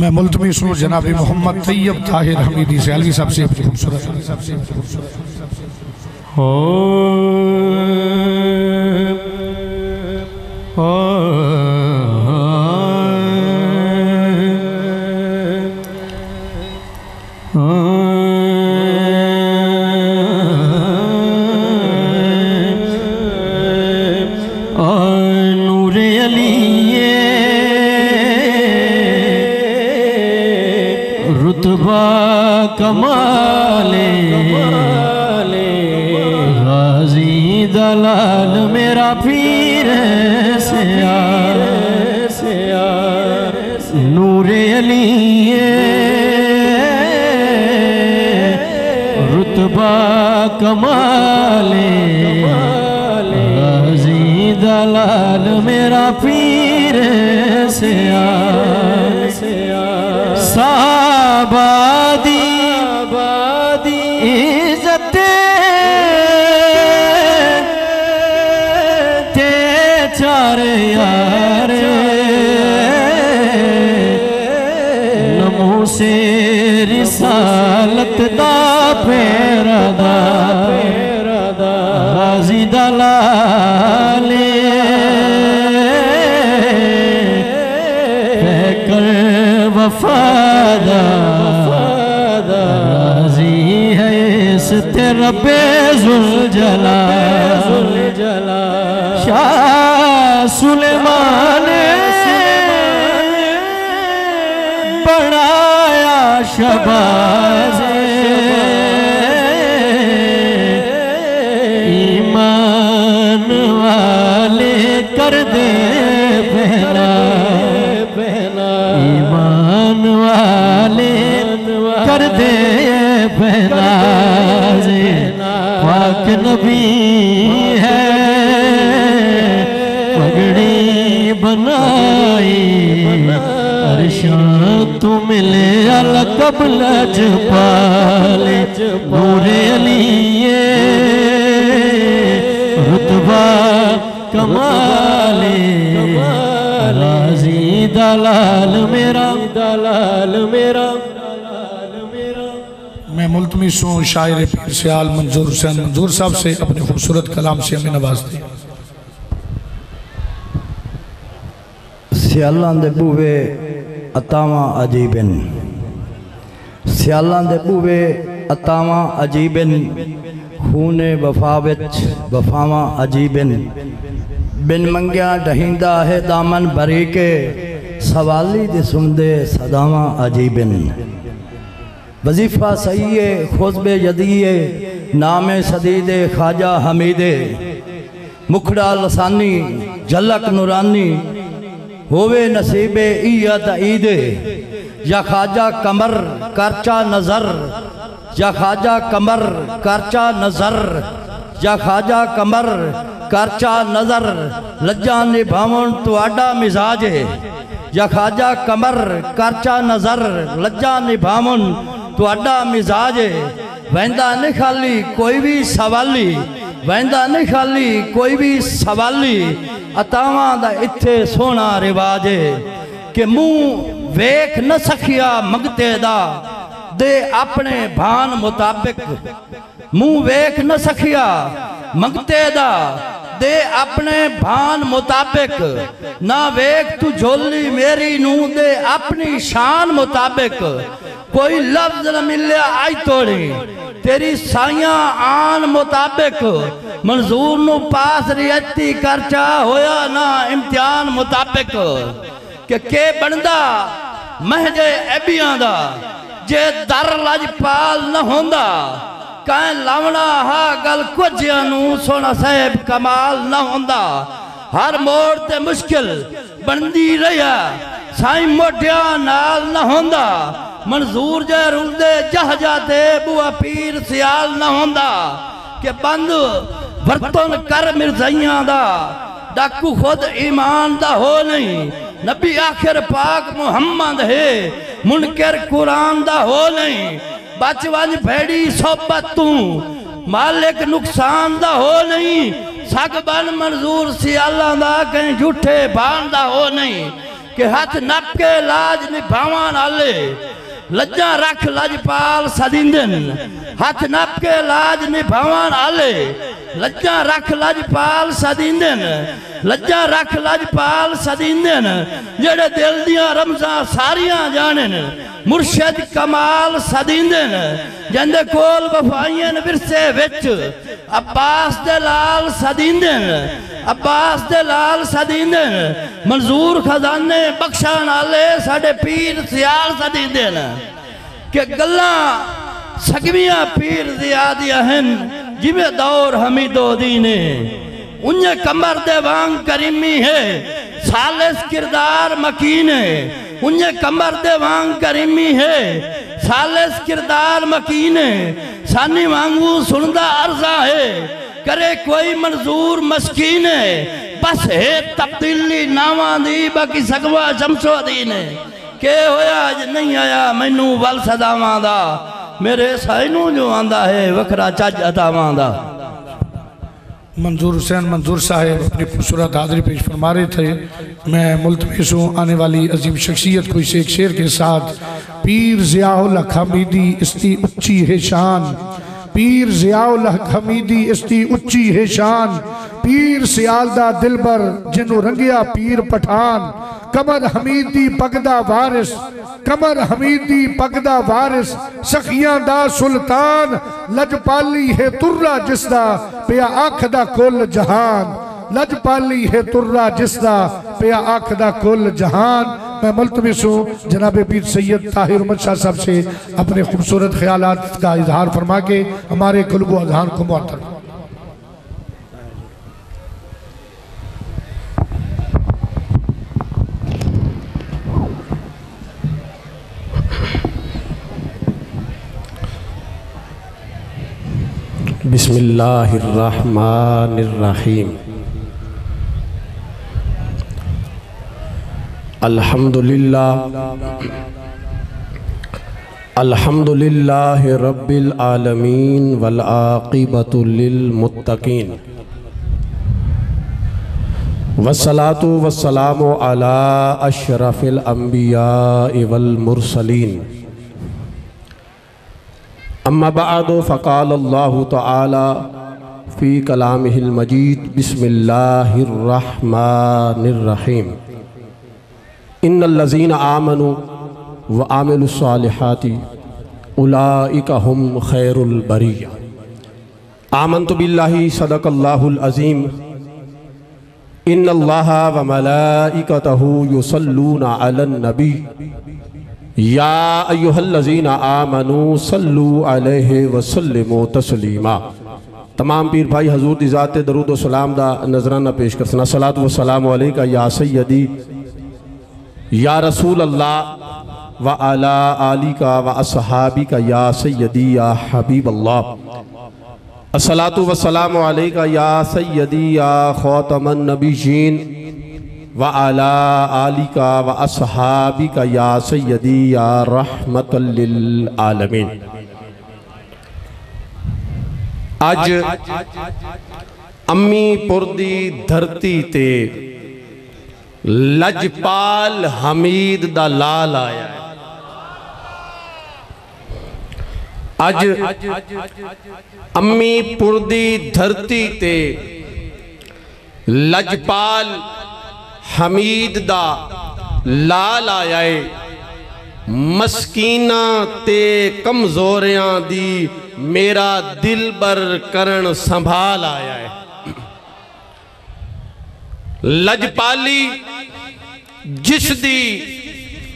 मैं मुल्तमी सूर जनाब मोहम्मद तैयब ताहिर हमीदी से अलवी साहब से खूबसूरत नूरे अली रुतबा कमाले गाजी दलाल मेरा पीर से नूरे अली रुतबा कमाले गाजी दलाल मेरा पीर से साबादी इज्जत ते चार यार नमो से रिसालत दा पेरदा गाजी दलाले कर वफादा राजी है इस तेरा बेजुल जला शाह सुलेमान बनाया शबाज ईमान वाले कर दे पहला ईमान वाले कर दे पहनाज़े पाक नबी है पगड़ी बनाई अरशां तू मिले अल कबलज पाले नूरे अली रुतबा कमाले राजी दलाल मेरा मैं मुल्तमिस हूँ शायर पीर सियाल मंजूर हुसैन मंजूर साहब से अपने खूबसूरत कलाम से हमें नवाजते हैं। सियालां दे बूहे अतावां अजीबन, सियालां दे बूहे अतावां अजीबन, खूने वफा विच वफावां अजीबन, बिन मंगिया ढहींदा है दामन भरी के, सवाली दे सुनदे सदावां अजीबन। वजीफ़ा सईए खुशबे यदीए, नामे सदीदे ख्वाजा हमीदे, मुखड़ा लसानी झलक नूरानी, होवे नसीबे ईयत ईदे, या ख्वाजा कमर करचा नज़र, या ख्वाजा कमर करचा नज़र, या ख्वाजा कमर करचा नज़र, लज्जा निभावन तुआडा मिजाज है, या ख्वाजा कमर करचा नज़र, लज्जा निभावन तुआडा मिजाज है। वहदा नहीं खाली कोई भी सवाली, वहदा नहीं खाली कोई भी सवाली, अतावां दा इत्थे सोना रिवाज है, कि मुँह वेख न सखिया मंगते दा, दे अपने भान मुताबिक, मुँह वेख न सखिया मंगते दा, दे अपने भान मुताबिक, ना वेख तू झोली मेरी नू, दे अपनी शान मुताबिक, कोई लफ्ज न मिले आई तोड़ी, तेरी साइयां आन मुताबिक, मंजूर नू पास रियती करचा होया ना इम्तिहान मुताबिक, के बनदा महजे एबियां दा, जे दर लजपाल न होंदा, कहीं लावना हा गल कुझिया नू सोना साहेब कमाल न होंदा, हर मोड़ ते मुश्किल बनदी रहा, साईं मोटिया नाल न होंदा, मंजूर जे रुलदे जहाजा ते बुआ पीर सियाल न होंदा, के बंद बर्तन कर मिर्जाइयां दा, डाकू खुद ईमान दा हो नहीं, नबी आखिर पाक मुहम्मद है, मुनकर कुरान दा हो नहीं, बच वंज भेड़ी सोबत तू, मालिक नुकसान दा हो नहीं, सग बन मंजूर सियाला दा, कहीं झूठे बाण दा हो नहीं, के हाथ नप के लाज निभावा नाले, लज्जा रख लजपाल सदींदन, हाथ नप के लाज निभावन आले, लज्जा रख लजपाल सदींदन, लज्जा रख लजपाल सदींदन, जेड़े दिल दियां रमजा सारियां जानन, मुर्शद कमाल सदींदन, जंदे कोल वफाइयन विरसे विच, अब्बास दे लाल सदींदन, अब्बास दे लाल सदींदन, मंजूर खजाने बख्शण आले साडे पीर सियाल सदींदन, के गल्लां सगवियां पीर दियादियां हन, जिवें दौर हमीदो दी ने, उन्हें कमर दे वांग करीमी है, सालिस किरदार मकीन है, उन्हें कमर दे वांग करीमी है, सालिस किरदार मकीन है, सानी वांगू सुनदा अर्जा है, करे कोई मंजूर मस्कीन है, बस है तब्दीली नावां दी, बाकी सगवा शमसो दी ने, के होया अज नहीं आया मैनू वल सदावां दा, मेरे साइनू जो आंदा है वखरा चज अतावां दा। मंजूर हुसैन मंजूर साहब अपनी खूबसूरत हाजिरी पेश फरमा रहे थे। मैं मुल्तमिस हूँ आने वाली अजीम शख्सियत को इसे एक शेर के साथ, पीर ज़ियाउल हक हमीदी इसकी उच्ची है शान, पीर ज़ियाउल हक हमीदी इसकी उच्ची है शान, पीर सियालदा दिलबर जिन्हों रंगिया पीर पठान, कमर हमीदी पगदा वारिस, कमर हमीदी पगदा वारिस, सखियां दा सुल्तान, लजपाली है तुर्रा जिसदा पिया आखदा कुल जहान, लजपाली है तुर्रा जिसदा पिया आखदा कुल जहान। मैं मुल्तमिस हूँ जनाब पीर सैयद ताहिर उमर शाह साहब से अपने खूबसूरत ख्यालात का इजहार फरमा के हमारे कुल्ब अज़हान को मुअत्तर। बिस्मिल्लाहिर्रहमानिर्रहीम। अल्हम्दुलिल्लाहि रब्बिल आलमीन वल आक़िबतु लिल मुत्तक़ीन वस्सलातु वस्सलामु अला अशरफिल अंबिया वल मुरसलीन अम्मा बअदु फ़क़ाल अल्लाहु तआला फ़ी कलामिहिल मजीद बिस्मिल्लाहिर रहमानिर रहीम इन्नल लज़ीना आमनु व आमिलुस सालिहाति उलाइका हुम खैरुल बरिया। आमन्तु बिल्लाहि सदक़ल्लाहुल अज़ीम इन्नल्लाहा व मलाइकतहु युसल्लूना अलन नबी या अय्युहल्लज़ीना आमनू सल्लू अलैहि व सल्लिमू तस्लीमा। तमाम पीर भाई हजूर दी ज़ात दरूद व सलाम दा नजराना पेश कर सना। सलात व सलाम अलैका या सय्यदी या रसूल अल्लाह व अला आलिका व अस्हाबिका या सय्यदी या हबीब अल्लाह। अस्सलातु व सलाम अलैका या सय्यदी या ख़ातमन नबिय्यीन व अला आलिका व अस्हाबिका या सय्यदी या रहमतल लिल आलमीन। अज अम्मीपुर दी धरती ते लजपाल हमीद दा लाल आया है। अज अम्मीपुर दी धरती ते लजपाल हमीद दा लाल आया है। मस्कीना ते कमजोरियां दी मेरा दिल बर करण संभाल आया है। लजपाली जिसदी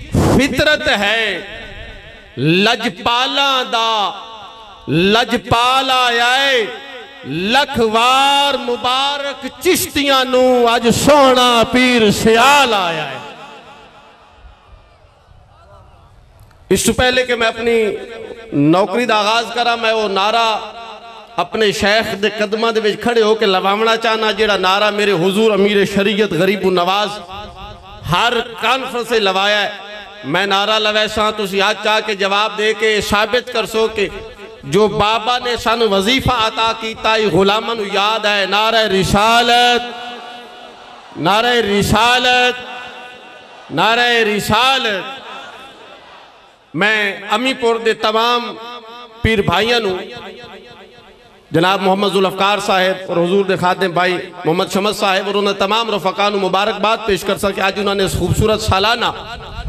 फितरत है लजपाला दा लजपाल आया है। लखवार मुबारक चिश्तियां नू अज सोना पीर सियाल आया है। इससे पहले कि मैं अपनी नौकरी का आगाज करा मैं वो नारा अपने शेख दे कदमां दे विच खड़े होकर लवावना चाहना जेड़ा नारा मेरे हुजूर अमीर शरीयत गरीबु नवाज हर कॉन्फ्रेंस से लवाया है। मैं नारा लवैसा तुसी आज चाह के जवाब दे के साबित कर सो के जो बाबा ने सन वजीफा अता कीता गुलामां नू याद है। नारा रिसालत, नारा रिसालत, नारा रिसालत। मैं अमीपुर दे तमाम पीर भाइयों नू जनाब मोहम्मद जुल्फ़कार साहब और हुजूर दे खादिम भाई मोहम्मद शमस साहब और उन्होंने तमाम रफ़ाक़ा नू मुबारकबाद पेश कर सके। आज उन्होंने इस खूबसूरत सालाना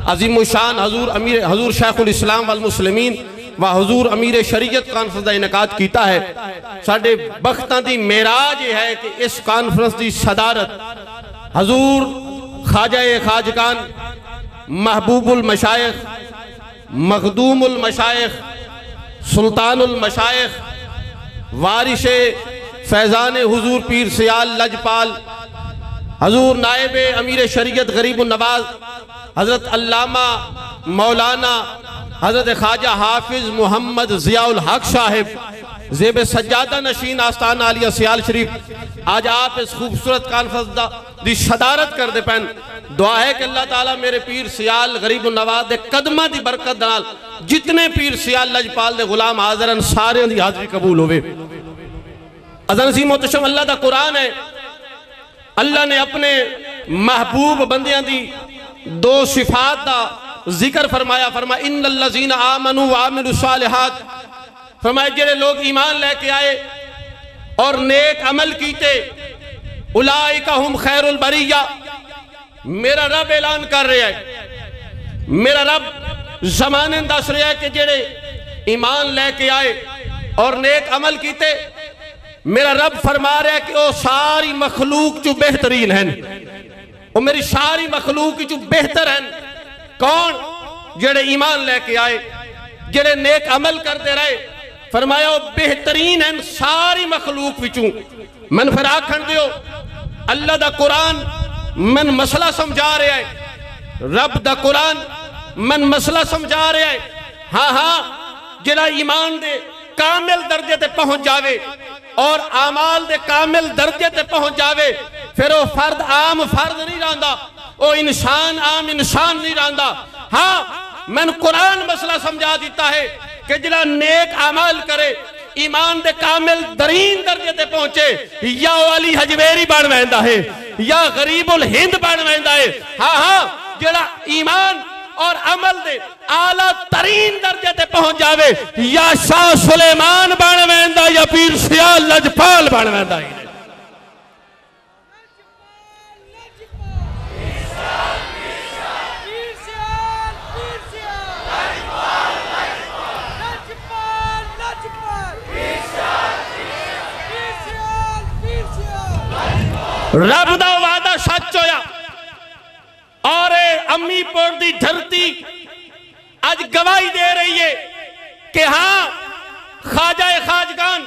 अजीम शान हजूर शेखुल इस्लाम वल मुस्लिमीन व हजूर अमीर शरीयत कॉन्फ्रेंस का इनकाद किया है। साडे बख्तां दी मेराज है कि इस कॉन्फ्रेंस की सदारत हजूर ख्वाजा खाजकान महबूबुल मशाइख मखदूमुल मशाइख सुल्तानुल मशाइख वारिशे फैज़ान हुजूर पीर सियाल लजपाल हजूर नायब अमीर शरीयत गरीबुन नवाज हजरत अल्लामा मौलाना हजरत ख्वाजा हाफिज मोहम्मद ज़ियाउल हक साहिब ज़ेब सज्जादा नशीन आस्ताना आलिया सियाल शरीफ आज आप इस खूबसूरत कॉन्फ्रेंस दी सदारत कर दे पैन। दुआ है कि अल्लाह ताला मेरे पीर सियाल गरीबुन नवाज दे कदमां दी बरकत नाल जितने पीर सियाल लजपाल दे गुलाम हाज़रन सारे दी हाज़री कबूल होवे। अज़न सी मोहतशम अल्लाह दा कुरान है। अल्लाह ने अपने महबूब बंदियां दी दो सिफात दा जिक्र फरमाया। फरमाया इन्नल लज़ीना आमनू व आमिलुस सालिहात। फरमाया जेड़े लोग ईमान लेके आए और नेक अमल कीते उलाइका हुम खैरुल बरिया। मेरा रब ऐलान कर रहा है, मेरा रब ज़माने दस रहा है कि जेड़े ईमान लेके आए और नेक अमल कीते मेरा रब फरमा रहा है कि वो सारी मखलूक चो बेहतरीन हैं। वो मेरी सारी मखलूक चो बेहतर हैं। कौन? जेड़े ईमान लेके आए जेड़े नेक अमल करते रहे। फरमाया वो बेहतरीन हैं सारी मखलूक विचों। मन फिर आखन दियो अल्लाह दा कुरान मन मसला समझा रहा है। रब दा कुरान मन मसला समझा रहा है। हाँ हाँ जेड़ा ईमान दे कामिल दर्जे ते पहुंच जावे और आमाल दे कामिल दर्जे ते पहुंच जावे फिर वो फर्द आम फर्द नहीं रहा, वो इंसान आम इंसान नहीं रहा। हाँ मैंने कुरान मसला समझा दिता है कि जिला नेक अमल करे ईमान दे कामिल दरीन दर्जे ते पहुंचे या वाली हजवेरी बन वैंदा है या गरीबुल हिंद बन वैंदा है। हाँ हाँ जेड़ा ईमान और अमल दे आला तरीन दर्जे ते पहुंच जावे, या शाह सुलेमान बन वेंदा या पीर सियाल लजपाल बन वेंदा। रब दा वादा सच होया और अम्मीपुर दी धरती आज गवाही दे रही है कि हाँ ख्वाजा खाजगान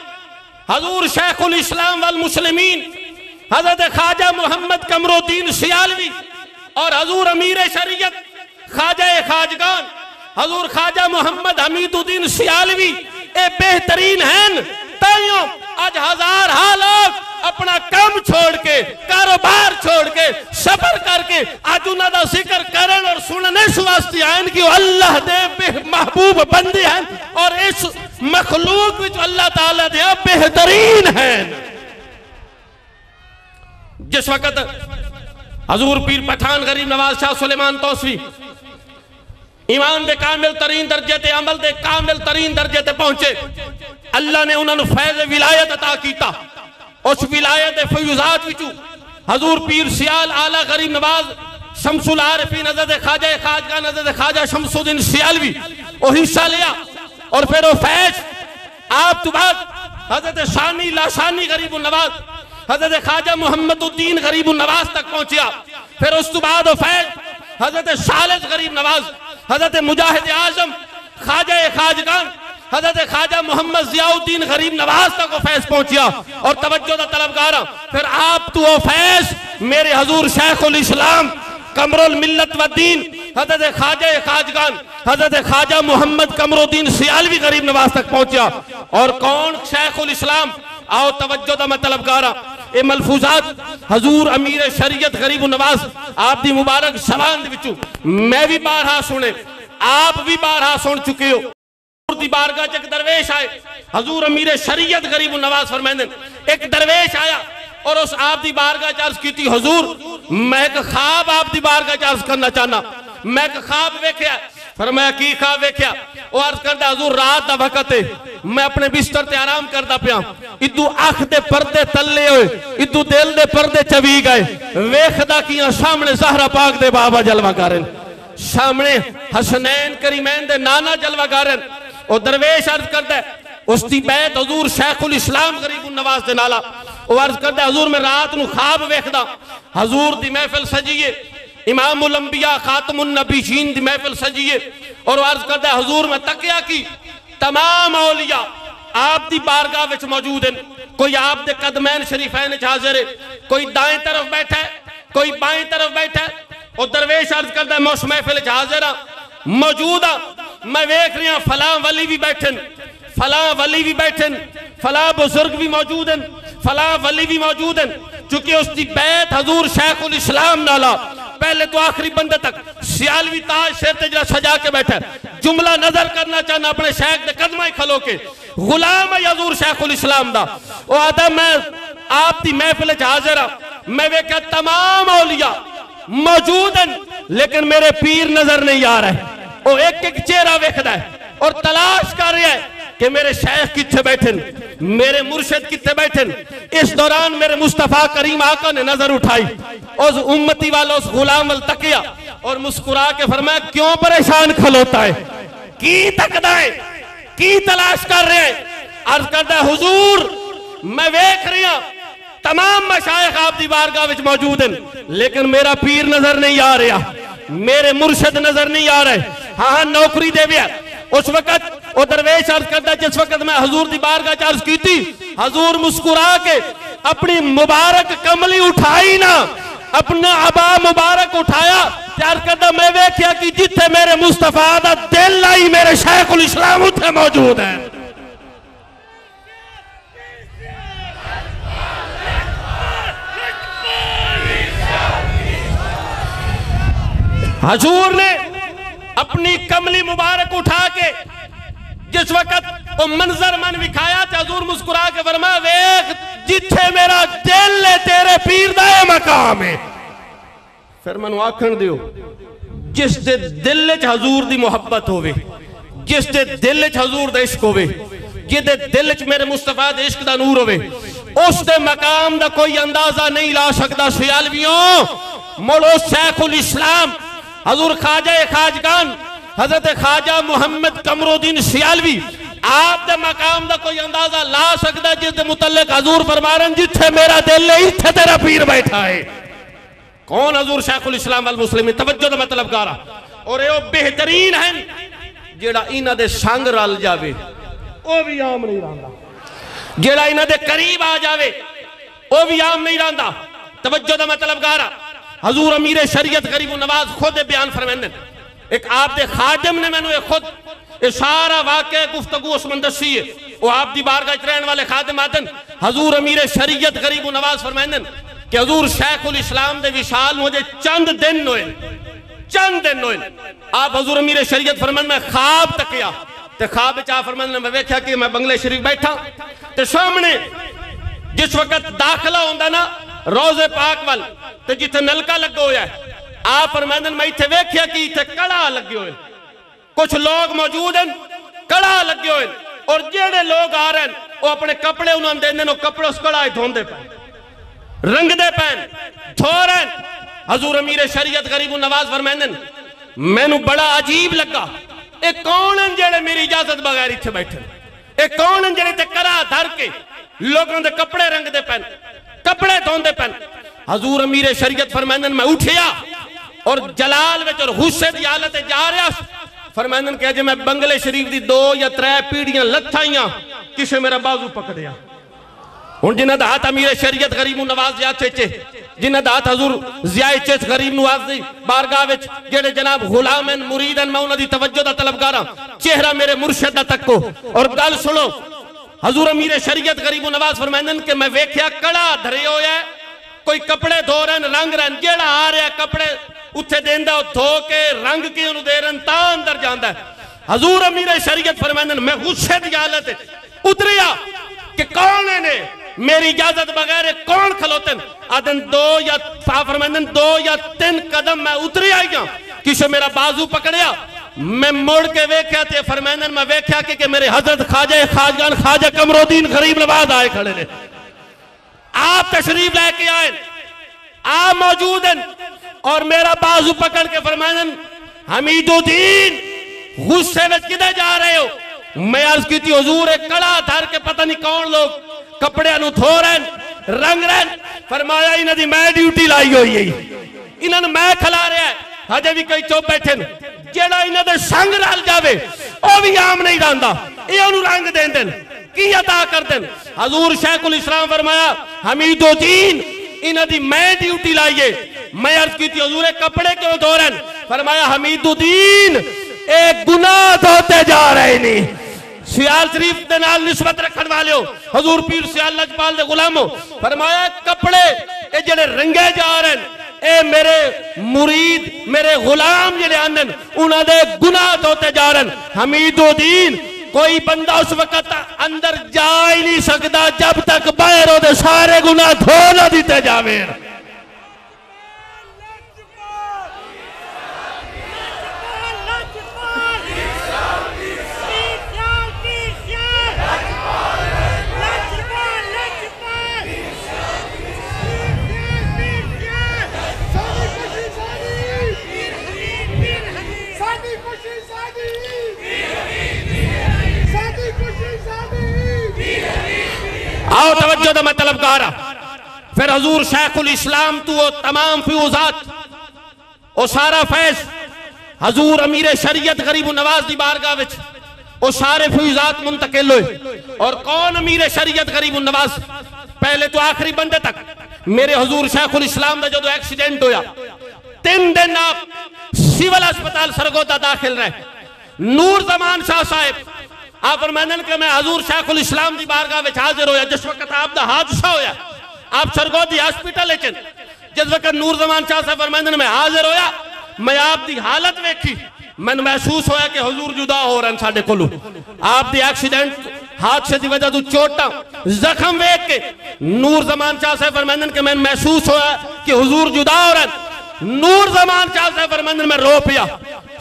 हजूर शेखुल इस्लाम वल मुस्लिमीन हजरत ख्वाजा मोहम्मद कमरुद्दीन सियालवी और हजूर अमीर शरीयत ख्वाजा खाजगान हजूर ख्वाजा मोहम्मद हमीदुद्दीन सियालवी ए बेहतरीन हैं। ताइयों आज हजार लोग अपना काम छोड़ के कारोबार छोड़ के सफर करके आज उन्होंने जिक्र करन और सुनने वास्ते आए कि अल्लाह दे महबूब बंदे हैं और इस मखलूक विच अल्लाह ताला दे बेहतरीन हैं। जिस वक्त हजूर पीर पठान गरीब नवाज शाह सुलेमान तौसवी ईमान दे कामिल तरीन दर्जे ते अमल दे कामिल तरीन दर्जे ते पहुंचे, अल्लाह ने उन्होंने फैज़ विलायत अता कीता। उस विलायत फयूजात विचू हजूर पीर सियाल आला गरीब नवाज शमसुल आरिफीन हज़रत ख्वाजा खाजगान हज़रत ख्वाजा शमसुद्दीन सियालवी वो हिस्सा लिया और फिर वो फैज आप तो बाद हज़रत शानी लाशानी गरीब नवाज हज़रत ख्वाजा मोहम्मदुद्दीन गरीब नवाज तक पहुंचा। फिर उस तो बाद वो फैज हज़रत सालिस गरीब नवाज हज़रत मुजाहिद आजम ख्वाजा खाजगान हज़रत ख्वाजा मोहम्मद जियाउद्दीन गरीब नवाज तक फैज पहुंचा और तवज्जो दा तलबगार। फिर आप तो फैज मेरे हजूर शेखुल इस्लाम कमरुल मिल्लत व दीन हज़रत ख्वाजा खाजगान हज़रत ख्वाजा मोहम्मद कमरुद्दीन सियालवी गरीब नवाज तक पहुंचा। और कौन शेखुल इस्लाम, आओ तवज्जो दा मैं तलबगार। ए मलफूजात हजूर अमीर शरीयत गरीब नवाज आप दी मुबारक सवान विचू मैं भी बारहा सुने, आप भी बारहा सुन चुके हो। बारगाह एक दरवेश आए, हजूर अमीर शरीयत गरीब नवाज फरमाते एक दरवेश आया और उस आप दी बारगाह अर्ज की थी, हजूर मैं एक ख्वाब आप दी बारगाह अर्ज करना चाहना, मैं एक ख्वाब वेख्या। फरमाया की ख्वाब वेख्या? वो अर्ज करता हजूर रात दा वक्त है, मैं अपने बिस्तर ते आराम करता पिया, इदू अख दे पर्दे तले होए, इदू दिल दे पर्दे चवी गए, वेखदा किया सामने ज़हरा पाक दे बाबा जलवा करन, सामने हसनैन करीमैन दे नाना जलवा करन। और दरवेश अर्ज करता है उसकी बैत हजूर शेखुल इस्लाम गरीब नवाज दे नाला। वो अर्ज करता है हजूर मैं रात नू ख्वाब वेखदा, हजूर दी महफिल सजीए, इमामुल अंबिया खातमुन नबीयीन दी महफिल सजीए। और वो अर्ज करता है हजूर मैं तकिया की तमाम औलिया आप दी बारगाह विच मौजूद हैं, कोई आप दे कदमैन शरीफैन च हाजिर है, कोई दाएं तरफ बैठा है, कोई बाएं तरफ बैठा है। और दरवेश अर्ज करता है मैं उस महफिल च हाजिर हाँ, मौजूद हाँ, मैं वेख रहा फला वली भी बैठन, फला वली भी बैठन, फला बुजुर्ग भी मौजूद हैं, फला वली भी मौजूद हैं। चूंकि उसकी बैत हजूर शेखुल इस्लाम नाला पहले तो आखिरी बंदे तक सियालवी ताज शेर ते जरा सजा के बैठा है। जुमला नजर करना चाहना अपने शेख दे कदम खलो के, गुलाम है हजूर शेखुल इस्लाम दा। वो आता मैं आप दी महफिल च हाजिर हाँ, मैं वेख्या तमाम औलिया मौजूद हैं लेकिन मेरे पीर नजर नहीं आ रहे। वो एक एक चेहरा वेखदा है और तलाश कर रहा है कि मेरे शेख किथे बैठे, मेरे मुर्शिद किथे बैठे। इस दौरान मेरे मुस्तफा करीम आका ने नजर उठाई, उस उम्मती वाला उस गुलाम वाल तकिया और मुस्कुरा के फरमाया क्यों परेशान खलोता है, की तकदा है, की तलाश कर रहे हैं? अर्ज करता है हुजूर मैं वेख रहा तमाम मशाइख आप दी बारगाह विच मौजूद हैं लेकिन मेरा पीर नजर नहीं आ रहा, मेरे मुर्शिद नजर नहीं आ रहे। हाँ नौकरी देविया। उस वक्त वो दरवेश अर्ज करता जिस वक्त मैं हजूर दी बारगाह अर्ज की थी, हजूर मुस्कुरा के अपनी मुबारक कमली उठाई ना, अपना अबा मुबारक उठाया, प्यार करता मैं वेख्या कि जिथे मेरे मुस्तफा दा दिल आई मेरे शेखुल इस्लाम उथे मौजूद है। हजूर ने अपनी कमली मुबारक उठा के जिस वक्त वो मंजर मन विखाया तो हजूर मुस्कुरा के फरमाया वेख जिथे मेरा दिल है तेरे पीर दा मकाम है। फिर मैं आखन दियो जिस दे दिल च हजूर दी मोहब्बत होवे, जिस दे दिल च हजूर दा इश्क होवे, जिदे दिल च मेरे मुस्तफा दे इश्क दा नूर होवे, उस दे मकाम दा कोई अंदाजा नहीं ला सकता। सियालवियों मोड़ो शेखुल इस्लाम हजूर ख्वाजा खाजगान हजरत ख्वाजा मोहम्मद कमरुद्दीन सियालवी आप दे मकाम दा कोई अंदाजा ला सकता जिस दे मुतल्लिक हजूर फरमारन जिथे मेरा दिल है इथे तेरा पीर बैठा है। कौन हजूर शेखुल इस्लाम अल मुस्लिमीन? तवज्जो दा मतलब गारा और ये बेहतरीन है जेड़ा इन्हां दे संग रल जावे वो भी आम नहीं रहा, जेड़ा इन्हां दे करीब आ जावे वो भी आम नहीं रहा। तवज्जो दा मतलब गारा हजूर अमीर शरीयत गरीब नवाज खुद बयान फरमांदे, एक आप दे खादिम ने मैनू खुद ये सारा वाकया गुफ्तगू उसमें दसी है। वो आप दी बारगाह च रहने वाले खादिम आदन हजूर अमीर शरीयत गरीब नवाज फरमांदे कि हजूर शेखुल इस्लाम दे विशाल मुझे चंद दिन होए, चंद दिन होए। आप हजूर अमीर शरीयत फरमांदे मैं ख्वाब तकिया ते ख्वाब च आप फरमांदे मैं वेख्या कि मैं बंगले शरीफ बैठा ते सामने जिस वक्त दाखिला होंदा ना रोजे पाक वाल ते जिथे नलका लगा होया है आप फरमांदे मैं इत्थे वेख्या कि इत्थे कड़ा लगे हुए, कुछ लोग मौजूद हैं कड़ा लगे हुए और जेड़े लोग आ रहे हैं वो अपने कपड़े उन्होंने देंदे ने कपड़े उस कड़ा धोंदे पे रंगदे पैन धो रहे। हजूर अमीर शरीयत गरीब नवाज फरमांदे मैनू बड़ा अजीब लगा ये कौन हैं जेड़े मेरी इजाजत बगैर इत्थे बैठे, ये कौन हैं जेड़े कड़ा धर के लोगों के कपड़े रंगदे पैन कपड़े धोंदे पैन। हजूर अमीर शरीयत फरमांदे मैं उठिया और जलाल विच और गुस्से दी हालत जा रहा फरमांदे कि अजे मैं बंगले शरीफ दी 2 या 3 पीढ़ियां लथाइयां किसे मेरा बाजू पकड़िया। हुण जिन्हां दा हाथ अमीर शरीयत गरीब नवाज याद चे जिन्हां दा हाथ हजूर जिया चिश्त गरीब नवाज दी बारगाह विच जेड़े जनाब गुलाम हैं मुरीद हैं मैं उन्हां दी तवज्जो दा तलबगार हां। चेहरा मेरे मुर्शिद दा तक्को और गल सुनो हजूर अमीर शरीयत गरीब नवाज फरमांदे कि मैं वेख्या कड़ा धरे होया कोई कपड़े धो रहे रंग रहे जेड़ा आ रहा कपड़े उत्थे देंदा धो के रंग के उन्हें दे रहे ता अंदर जांदा है। हजूर अमीर शरीयत फरमांदे मैं गुस्से दी हालत उतरिया कि कौन ने मेरी इजाजत बगैर कौन खलोते आदन 2 या फरमांदे 2 या 3 कदम मैं उतरी आई किसे मेरा बाजू पकड़िया मैं मुड़ के वेख्या ते फरमांदे मैं वेख्या कि मेरे हजरत ख्वाजा खाजगान ख्वाजा कमरुद्दीन गरीब नवाज आए खड़े ने। आप तशरीफ लेके आए आप मौजूद हैं और मेरा बाजू पकड़ के फरमांदे हमीदुद्दीन गुस्से में किधर जा रहे हो? मैं अर्ज की थी हुजूर एक कड़ा धर के पता नहीं कौन लोग कपड़े धो रहे रंग रहे फरमाया इन्हां दी मैं ड्यूटी लाई हुई है इन्होंने मैं खिला रहा है हजे भी कई चुप बैठे जेड़ा इन्हां दे संग रल जावे ओ भी आम नहीं रहिंदा ये उन्हें रंग देंदे की अदा करते हजूर शेखुल इस्लाम फरमाया हमीदुद्दीन इन्हां दी मैं ड्यूटी लाई है। मैं अर्ज की थी हुजूर कपड़े क्यों धो रहे फरमाया हमीदुद्दीन एक गुनाह धोते जा रहे नहीं सियाल शरीफ के नाल निस्बत रखने वाले हो हजूर पीर सियाल लजपाल दे गुलामो फरमाया कपड़े ये जेड़े रंगे जा रहे हैं ए मेरे मुरीद मेरे गुलाम जेड़े आंदे उन्हां दे गुनाह धोते जा रहे हैं। हमीदुद्दीन कोई बंदा उस वक्त अंदर जा ही नहीं सकता जब तक बाहर ओदे सारे गुनाह धो ना दिते जावे। आओ तवज्जो दा मतलब कहा फिर हजूर शेखुल इस्लाम तू वो तमाम फ्यूजात वो सारा फैज हजूर अमीर शरीयत गरीब नवाज दी बारगाह विच वो सारे फ्यूजात मुंतकिल हुए और कौन अमीर शरीयत गरीब नवाज पहले तो आखिरी बंदे तक मेरे हजूर शेखुल इस्लाम दा जो एक्सीडेंट होया 3 दिन आप सिविल अस्पताल सरगोदा दाखिल रहे नूर जमान शाह साहब आप फरमांदे कि मैं हजूर शेखुल इस्लाम की बारगाह में हाजिर होया जिस वक्त आपका हादसा होया आप सरगोदी हॉस्पिटल जिस वक्त नूर जमान शाह साहब फरमांदे मैं हाजिर होया मैं आपकी हालत वेखी मैंने महसूस होया कि हजूर जुदा हो रहे हैं साडे कोलों आपकी एक्सीडेंट हादसे की वजह तो चोटा जख्म वेख के नूर जमान शाह साहब फरमांदे कि मैंने महसूस होया कि हजूर जुदा हो रहे हैं नूर जमान शाह साहब फरमांदे में रो पिया।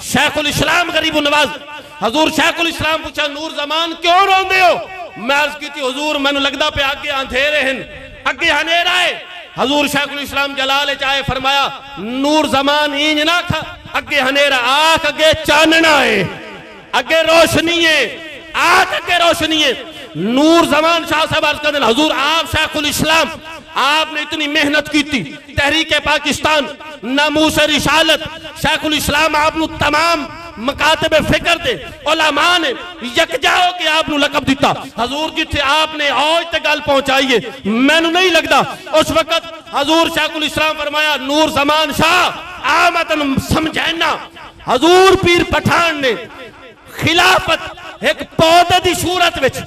शेखुल इस्लाम गरीब नवाज हजूर शेखुल इस्लाम पूछा नूर जमान क्यों रोंदे हो? मैं अर्ज की थी हुजूर मैनू लगदा पे आगे अंधेरे हैं अगे हनेरा है। हजूर शेखुल इस्लाम जलाल चाहे फरमाया नूर जमान इंज ना खा अगे हनेरा आख अगे चानना है अगे रोशनी है आख अगे रोशनी है। नूर जमान शाह साहब अर्ज करते हजूर आप शेखुल इस्लाम आपने इतनी मेहनत की थी तहरीक पाकिस्तान नामूस रिसालत शेखुल इस्लाम आपनु तमाम मकातब फिक्र दे उलमा ने यकजा हो के आपनु लकब दिता। हजूर जिथे आपने आज तक गल पहुंचाई है मैनू नहीं लगता उस वक्त हजूर शेखुल इस्लाम फरमाया नूर जमान शाह आ मैं तेन समझाना। हजूर पीर पठान ने खिलाफत एक पौधे की सूरत विच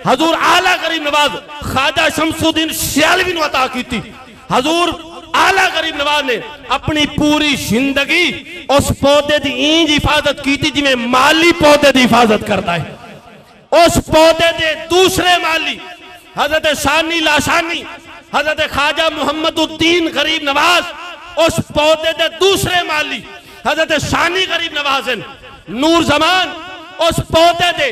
हजूर आला गरीब नवाज ख्वाजा शमसुद्दीन सियालवी नूं अता की थी। हजूर आला गरीब नवाज ने अपनी पूरी जिंदगी उस पौधे की इंज हिफाजत की थी जिवें माली पौधे की हिफाजत करता है। उस पौधे के दूसरे माली हजरत सानी लाशानी हजरत ख्वाजा मुहम्मदुद्दीन गरीब नवाज उस पौधे के दूसरे माली हजरत सानी गरीब नवाज हैं। नूर जमान उस पौधे दे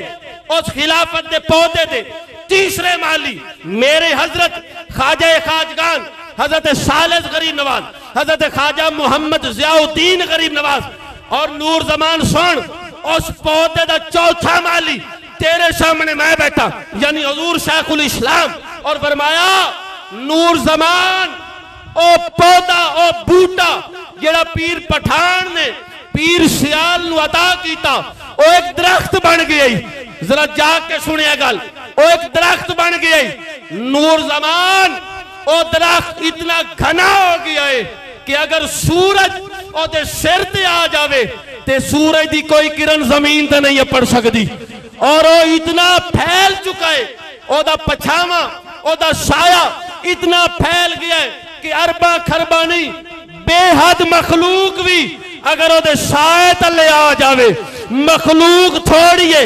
उस खिलाफत दे पौधे दे तीसरे माली मेरे हजरत ख्वाजा खाजगान हजरत सालिस गरीब नवाज हजरत ख्वाजा मोहम्मद जियाउद्दीन गरीब नवाज और नूर जमान सुन उस पौधे का चौथा माली तेरे सामने मैं बैठा यानी हजूर शेखुल इस्लाम और फरमाया नूर जमान ओ पौधा ओ बूटा जेड़ा पीर पठान ने पीर सियाल नूं अता कीता ओ एक दरख्त बन गया। जरा जाके सुनिया गल ओ एक दरख्त बन गया। नूर जमान ओ दरख्त इतना घना हो गया है कि अगर सूरज ओदे सिर ते आ जावे ते सूरज दी कोई किरण जमीन ते नहीं पड़ सकती और वो इतना फैल चुका है ओदा पछावा ओदा साया इतना फैल गया है कि अरबा खरबा नहीं बेहद मखलूक भी अगर ओदे साए तले आ जावे मखलूक थोड़ी है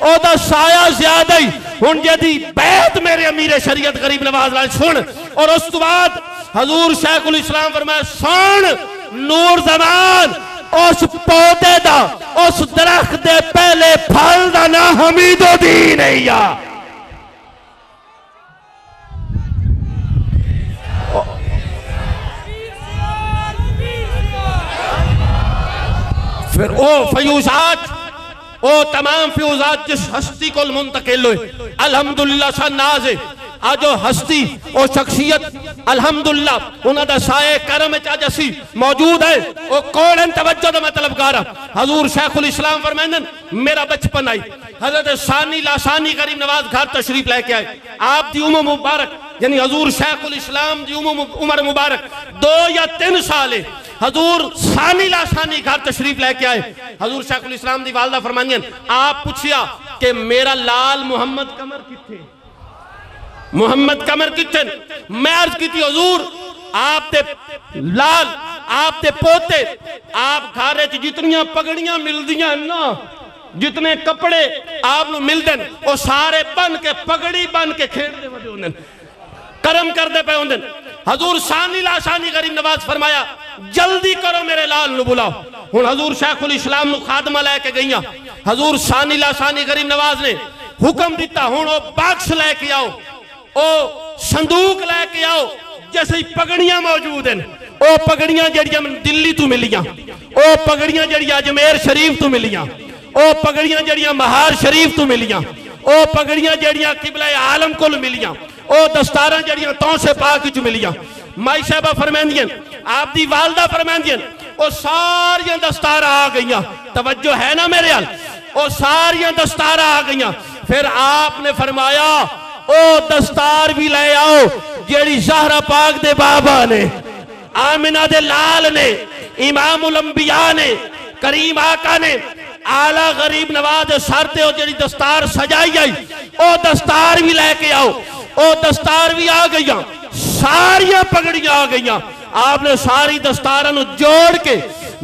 ओदा साया ज्यादा ही। हुण जदी बैत मेरे अमीर शरीयत गरीब नवाज लाल सुन और उस तो बाद हजूर शेखुल इस्लाम फरमाया सुन नूर जमान उस पौधे दा उस दरख्त दे पहले फल दा ना हमीदुद्दीन है या फिर ओ फयूजात ओ तमाम फ्यूजात जिस हस्ती को मुंतकिल हुए अल्हम्दुलिल्लाह सा नाज है आज हस्ती और शख्सियत अल्हम्दुलिल्लाह उन्होंने साए करम अज असी मौजूद है वो कौन है तवज्जो तो मैं तलबगार हजूर शेखुल इस्लाम फरमांदे मेरा बचपन आई हजरत सानी लासानी गरीब नवाज घर तशरीफ लेके आए आप दी उम्र मुबारक यानी हजूर शेखुल इस्लाम दी उम्र मुबारक 2 या 3 साल है। हजूर सानी लासानी घर तशरीफ लेके आए हजूर शेखुल इस्लाम दी वालदा फरमांदे आप पूछिया कि मेरा लाल मुहम्मद कमर किथे मुहम्मद कमर किथे मैं अर्ज की थी हजूर आप ते लाल आप ते पोते आप घर जितनियां पगड़ियां मिलदियां ना जितने कपड़े आप मिलते वो सारे बन के पगड़ी बन के खेड़ते वदे होंदे करम करते पे होंदे। हजूर सानी लाशानी गरीब नवाज फरमाया जल्दी करो मेरे लाल नु बुलाओ। हुण हजूर शेखुल इस्लाम नु खादमा लेके गईया हजूर सानी लाशानी गरीब नवाज ने हुक्म दिता हुण ओ बख्श लेके आओ ओ संदूक लेके आओ जैसे पगड़ियां मौजूद हैं ओ पगड़ियां जड़ियां दिल्ली तो मिलियां ओ पगड़ियां जड़ियां अजमेर शरीफ तो मिलियां ओ पगड़ियां जड़ियां महार शरीफ तो मिलियां ओ पगड़ियां जड़ियां किबला आलम को मिलियां ओ दस्तारा जड़ियां तो से पाक च मिलियां। माई साहबा फरमांदियां आप दी वालदा फरमांदियां ओ सारियां दस्तारा आ गईयां तवज्जो है ना मेरे हाल ओ सारियां दस्तारा आ गईयां। फिर आपने फरमाया ओ दस्तार भी ले आओ जेड़ी ज़हरा पाक दे बाबा ने आमिना दे लाल ने इमामुल अंबिया ने करीम आका ने आला गरीब नवाज सर ते जेड़ी दस्तार सजाई आई ओ दस्तार भी लेके आओ ओ दस्तार भी आ गई सारिया पगड़ियां आ गई। आपने सारी दस्तारों को जोड़ के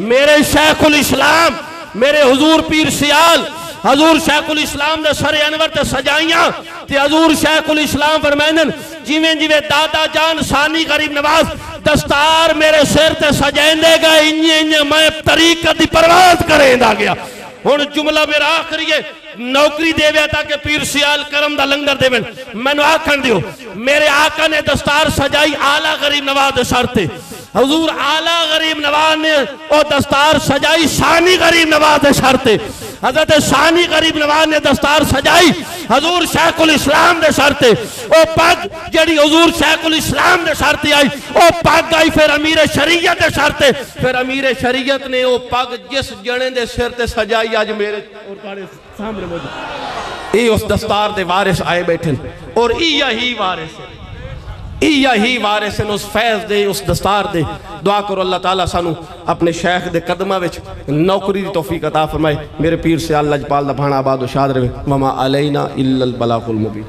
मेरे शेखुल इस्लाम मेरे हुजूर पीर सियाल हजूर शेखुल इस्लाम ने सरे अनवर ते सजाइया ते हजूर शेखुल इस्लाम फरमांदे जिवें जिवें दादा जान सानी गरीब नवाज दस्तार मेरे सिर ते सजाएंदे गए इंजे इंजे मैं तरीकत दी परवाज करेंदा गया। हुण जुमला मेरा आखिरी है, नौकरी देवे ताकि पीर सियाल करम दा लंगर देवन। मैनू आखण दियो मेरे आका ने दस्तार सजाई आला गरीब नवाज दे सर ते। हुजूर आला गरीब नवाज ने ओ दस्तार सजाई सानी गरीब नवाज दे सर ते। हजरत सानी गरीब नवाज ने दस्तार सजाई हजूर शेखुल इस्लाम दे सर ते। ओ पग जड़ी हजूर शेखुल इस्लाम दे सर ते आई ओ पग आई फिर अमीर शरीयत दे सर ते। फिर अमीर शरीयत ने ओ पग जिस जने दे सिर ते सजाई आज मेरे और तुम्हारे सामने मौजूद। ये उस दस्तार दे वारिस आए बैठे और यही वारिस उस फैज दे उस दस्तार दे। दुआ करो अल्लाह ताला सानू अपने शेख दे कदमां विच नौकरी दी तौफीक अता फरमाए। मेरे पीर से अल्लाह लजपाल दा भाणा आबाद और शाद रहे। वमा अलैना इल्लल बलागुल मुबीन।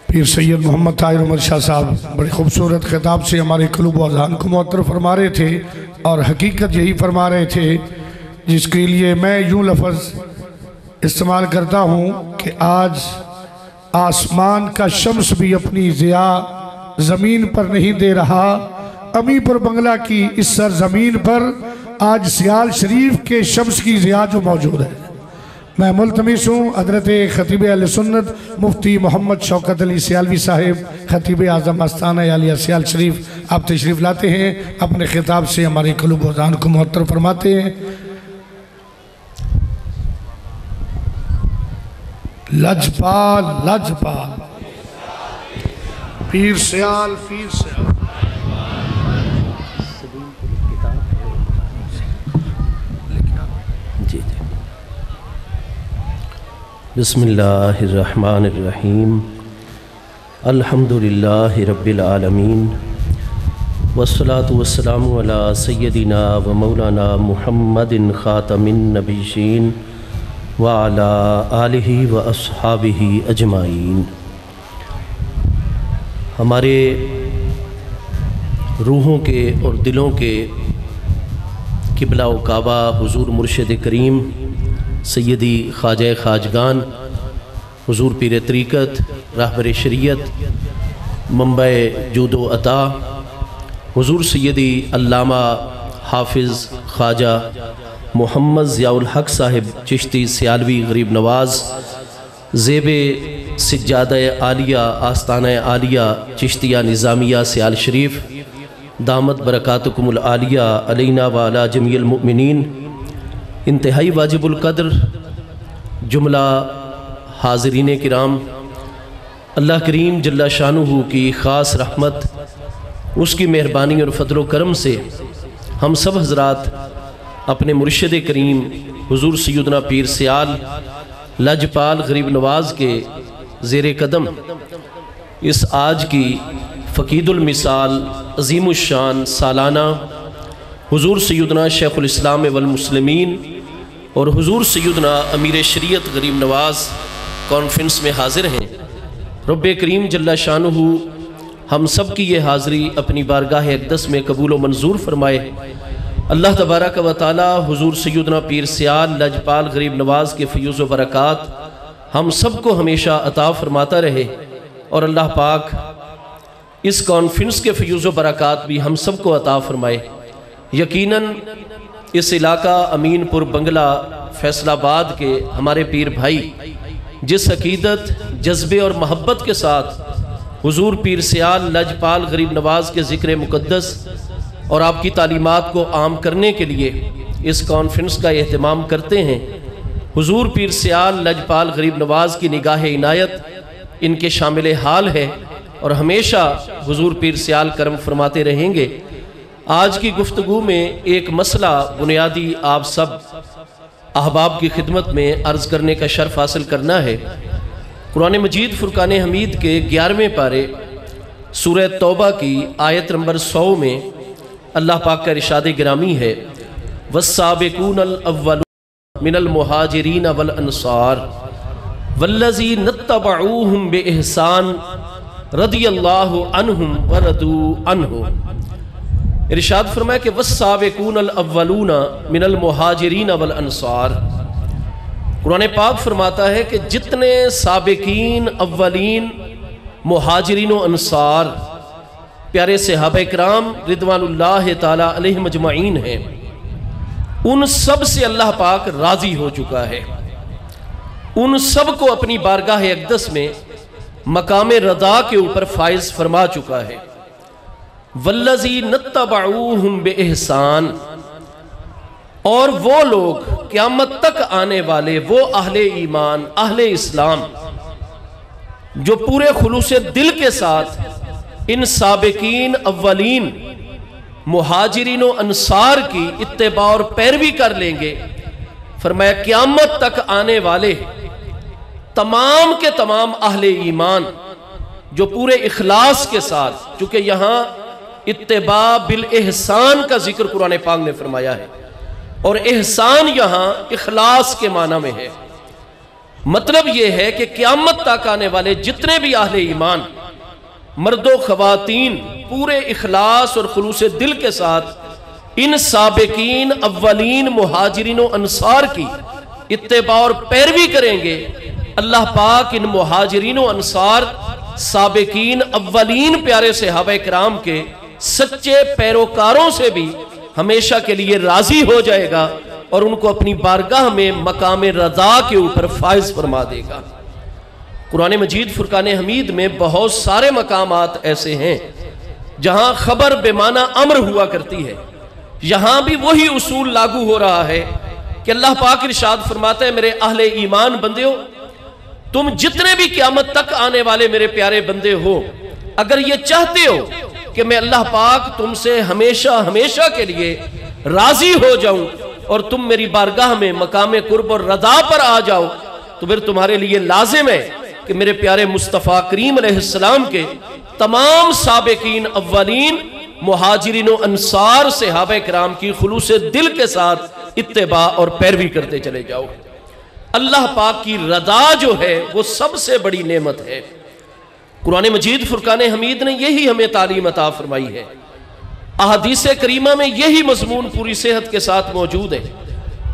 पीर सैयद मोहम्मद ताहिर उमर शाह साहब बड़े खूबसूरत खिताब से हमारे क़ुलूब व अज़हान को मुअत्तर फरमा रहे थे और हकीकत यही फरमा रहे थे जिसके लिए मैं यूँ लफ्ज़ इस्तेमाल करता हूँ कि आज आसमान का शम्स भी अपनी ज़िया ज़मीन पर नहीं दे रहा। अमीपुर बंगला की इस सरजमीन पर आज सियाल शरीफ के शम्स की ज़िया जो मौजूद है। मैं मुल्तमिस हूँ हज़रत खतीब अहले सुन्नत मुफ्ती मोहम्मद शौकत अली सियालवी साहिब खतीब आज़म आस्ताना आलिया सियाल शरीफ आप तशरीफ़ लाते हैं, अपने खिताब से हमारे क़ुलूब व अज़हान को मुअत्तर फरमाते हैं। लजपाल लजपाल पीर सियाल बिस्मिल्लाहिर्रहमानिर्रहीम अल्हम्दुलिल्लाहि रब्बिल आलमीन वस्सलातु वस्सलामु अला सय्यदिना व मौलाना मुहम्मदिन खातमिन नबिय्यीन व अला आलिहि व अस्हाबिहि अजमाइन। हमारे रूहों के और दिलों के किबला व काबा हुजूर मुर्शिद करीम सैयदी ख्वाजा खाजगान हुजूर पीर तरीक़त रहबर शरीयत मंबे जूदो अता हुजूर सैयदी अल्लामा हाफिज़ ख्वाजा मोहम्मद ज़ियाउल हक साहिब चिश्ती सियालवी गरीब नवाज़ ज़ेबे सिज्जादा आलिया आस्ताना आलिया चिश्तिया निज़ामिया सियाल शरीफ दामत बरकातुकुमुल आलिया अलैना व अला जमील मुमिनीन। इंतहाई वाजिबुल कद्र जुमला हाज़रीन किराम, अल्लाह करीम जल्ला शानुहु की ख़ास रहमत उसकी मेहरबानी और फ़ज़ल करम से हम सब हज़रात अपने मुर्शिद करीम हुजूर सैयदना पीर सियाल लजपाल गरीब नवाज़ के ज़ेरे कदम इस आज की फ़कीदुल मिसाल अज़ीमुश्शान सालाना हुजूर सैयदना शेखुल इस्लाम वल मुस्लिमीन और हुजूर सैयदना अमीर शरीयत गरीब नवाज़ कॉन्फ्रेंस में हाज़िर हैं। रब्बे करीम जल्ला शानुहु हम सब की ये हाज़री अपनी बारगाह अक़दस में कबूल व मंजूर फरमाए। अल्लाह तबारक व तआला हुजूर सैयदना पीर सियाल लजपाल गरीब नवाज़ के फ़यूज़ व बरक़ात हम सब को हमेशा अता फ़रमाता रहे और अल्लाह पाक इस कॉन्फ्रेंस के फ़यूज़ व बरक़ात भी हम सब को अता फ़रमाए। यकीनन इस इलाका अमीनपुर बंगला फैसलाबाद के हमारे पीर भाई जिस अकीदत जज्बे और महब्बत के साथ हुजूर पीर सियाल लजपाल गरीब नवाज़ के ज़िक्र मुक़द्दस और आपकी तालीमात को आम करने के लिए इस कॉन्फ्रेंस का एहतमाम करते हैं, हुजूर पीर सियाल लजपाल गरीब नवाज़ की निगाह इनायत इनके शामिल हाल है और हमेशा हुजूर पीर सियाल करम फरमाते रहेंगे। आज की गुफ्तगू में एक मसला बुनियादी आप सब अहबाब की खिदमत में अर्ज़ करने का शर्फ हासिल करना है। कुरान मजीद फुरकान हमीद के 11वें पारे सूरह तौबा की आयत नंबर 100 में अल्लाह पाक का इरशाद गिरामी है, वस्साबिकूनल अव्वलून मिनल मुहाजिरीन वल अंसार वल्लज़ीना तबऊहुम बिइहसान रदियल्लाहु अन्हुम व रदू अन्हु। इरशाद फरमाया कि वस्साबिकूनल अव्वलून मिनल मुहाजिरीन वल अंसार, कुरान पाक फरमाता है कि जितने साबिकीन अव्वलीन मुहाजिरीन व अंसार प्यारे सहाबा किराम रिदवानुल्लाह ताला अलैहिम अजमाइन हैं, उन सब से अल्लाह पाक राज़ी हो चुका है। उन सब को अपनी बारगाह अक़दस में मकाम रदा के ऊपर फाइज फरमा चुका है। वल्लज़ी नत्तबऊहुम बिइहसान, और वो लोग क़यामत तक आने वाले वो अहले ईमान अहले इस्लाम जो पूरे खुलूस दिल के साथ इन साबिकीन अव्वलीन मुहाजिरीन व अंसार की इत्तिबा और पैरवी कर लेंगे। फरमाया क़यामत तक आने वाले तमाम के तमाम अहले ईमान जो पूरे इखलास के साथ, चूंकि यहाँ इत्तिबा बिल एहसान का जिक्र कुरान पाक ने फरमाया है और एहसान यहाँ इखलास के माना में है। मतलब यह है कि क़यामत तक आने वाले जितने भी अहले ईमान मर्दो ख़वातीन पूरे इखलास और खुलूस दिल के साथ इन साबिकीन अव्वलीन मुहाजिरीन व अंसार की इत्तिबा और पैरवी करेंगे। अल्लाह पाक इन मुहाजिरीन व अंसार साबिकीन अव्वलीन प्यारे सहाबा किराम के सच्चे पैरोकारों से भी हमेशा के लिए राजी हो जाएगा और उनको अपनी बारगाह में मकाम रज़ा के ऊपर फाइज फरमा देगा। कुरान मजीद फुरकान हमीद में बहुत सारे मकामात ऐसे हैं जहां खबर बेमाना अम्र हुआ करती है। यहां भी वही उसूल लागू हो रहा है कि अल्लाह पाक इरशाद फरमाता है, मेरे अहले ईमान बंदे हो, तुम जितने भी क़यामत तक आने वाले मेरे प्यारे बंदे हो, अगर ये चाहते हो कि मैं अल्लाह पाक तुमसे हमेशा हमेशा के लिए राजी हो जाऊं और तुम मेरी बारगाह में मकाम कुर्ब और रज़ा पर आ जाओ, तो फिर तुम्हारे लिए लाजिम है कि मेरे प्यारे मुस्तफ़ा करीम अलैहिस्सलाम के तमाम साबिकीन अव्वलीन मुहाजिरीन व अंसार सहाबा किराम की खुलूस दिल के साथ इत्तिबा और पैरवी करते चले जाओ। अल्लाह पाक की रज़ा जो है वो सबसे बड़ी नेमत है। कुरान मजीद फुरकान हमीद ने यही हमें तालीम अता फरमाई है। अहदीस करीमा में यही मजमून पूरी सेहत के साथ मौजूद है।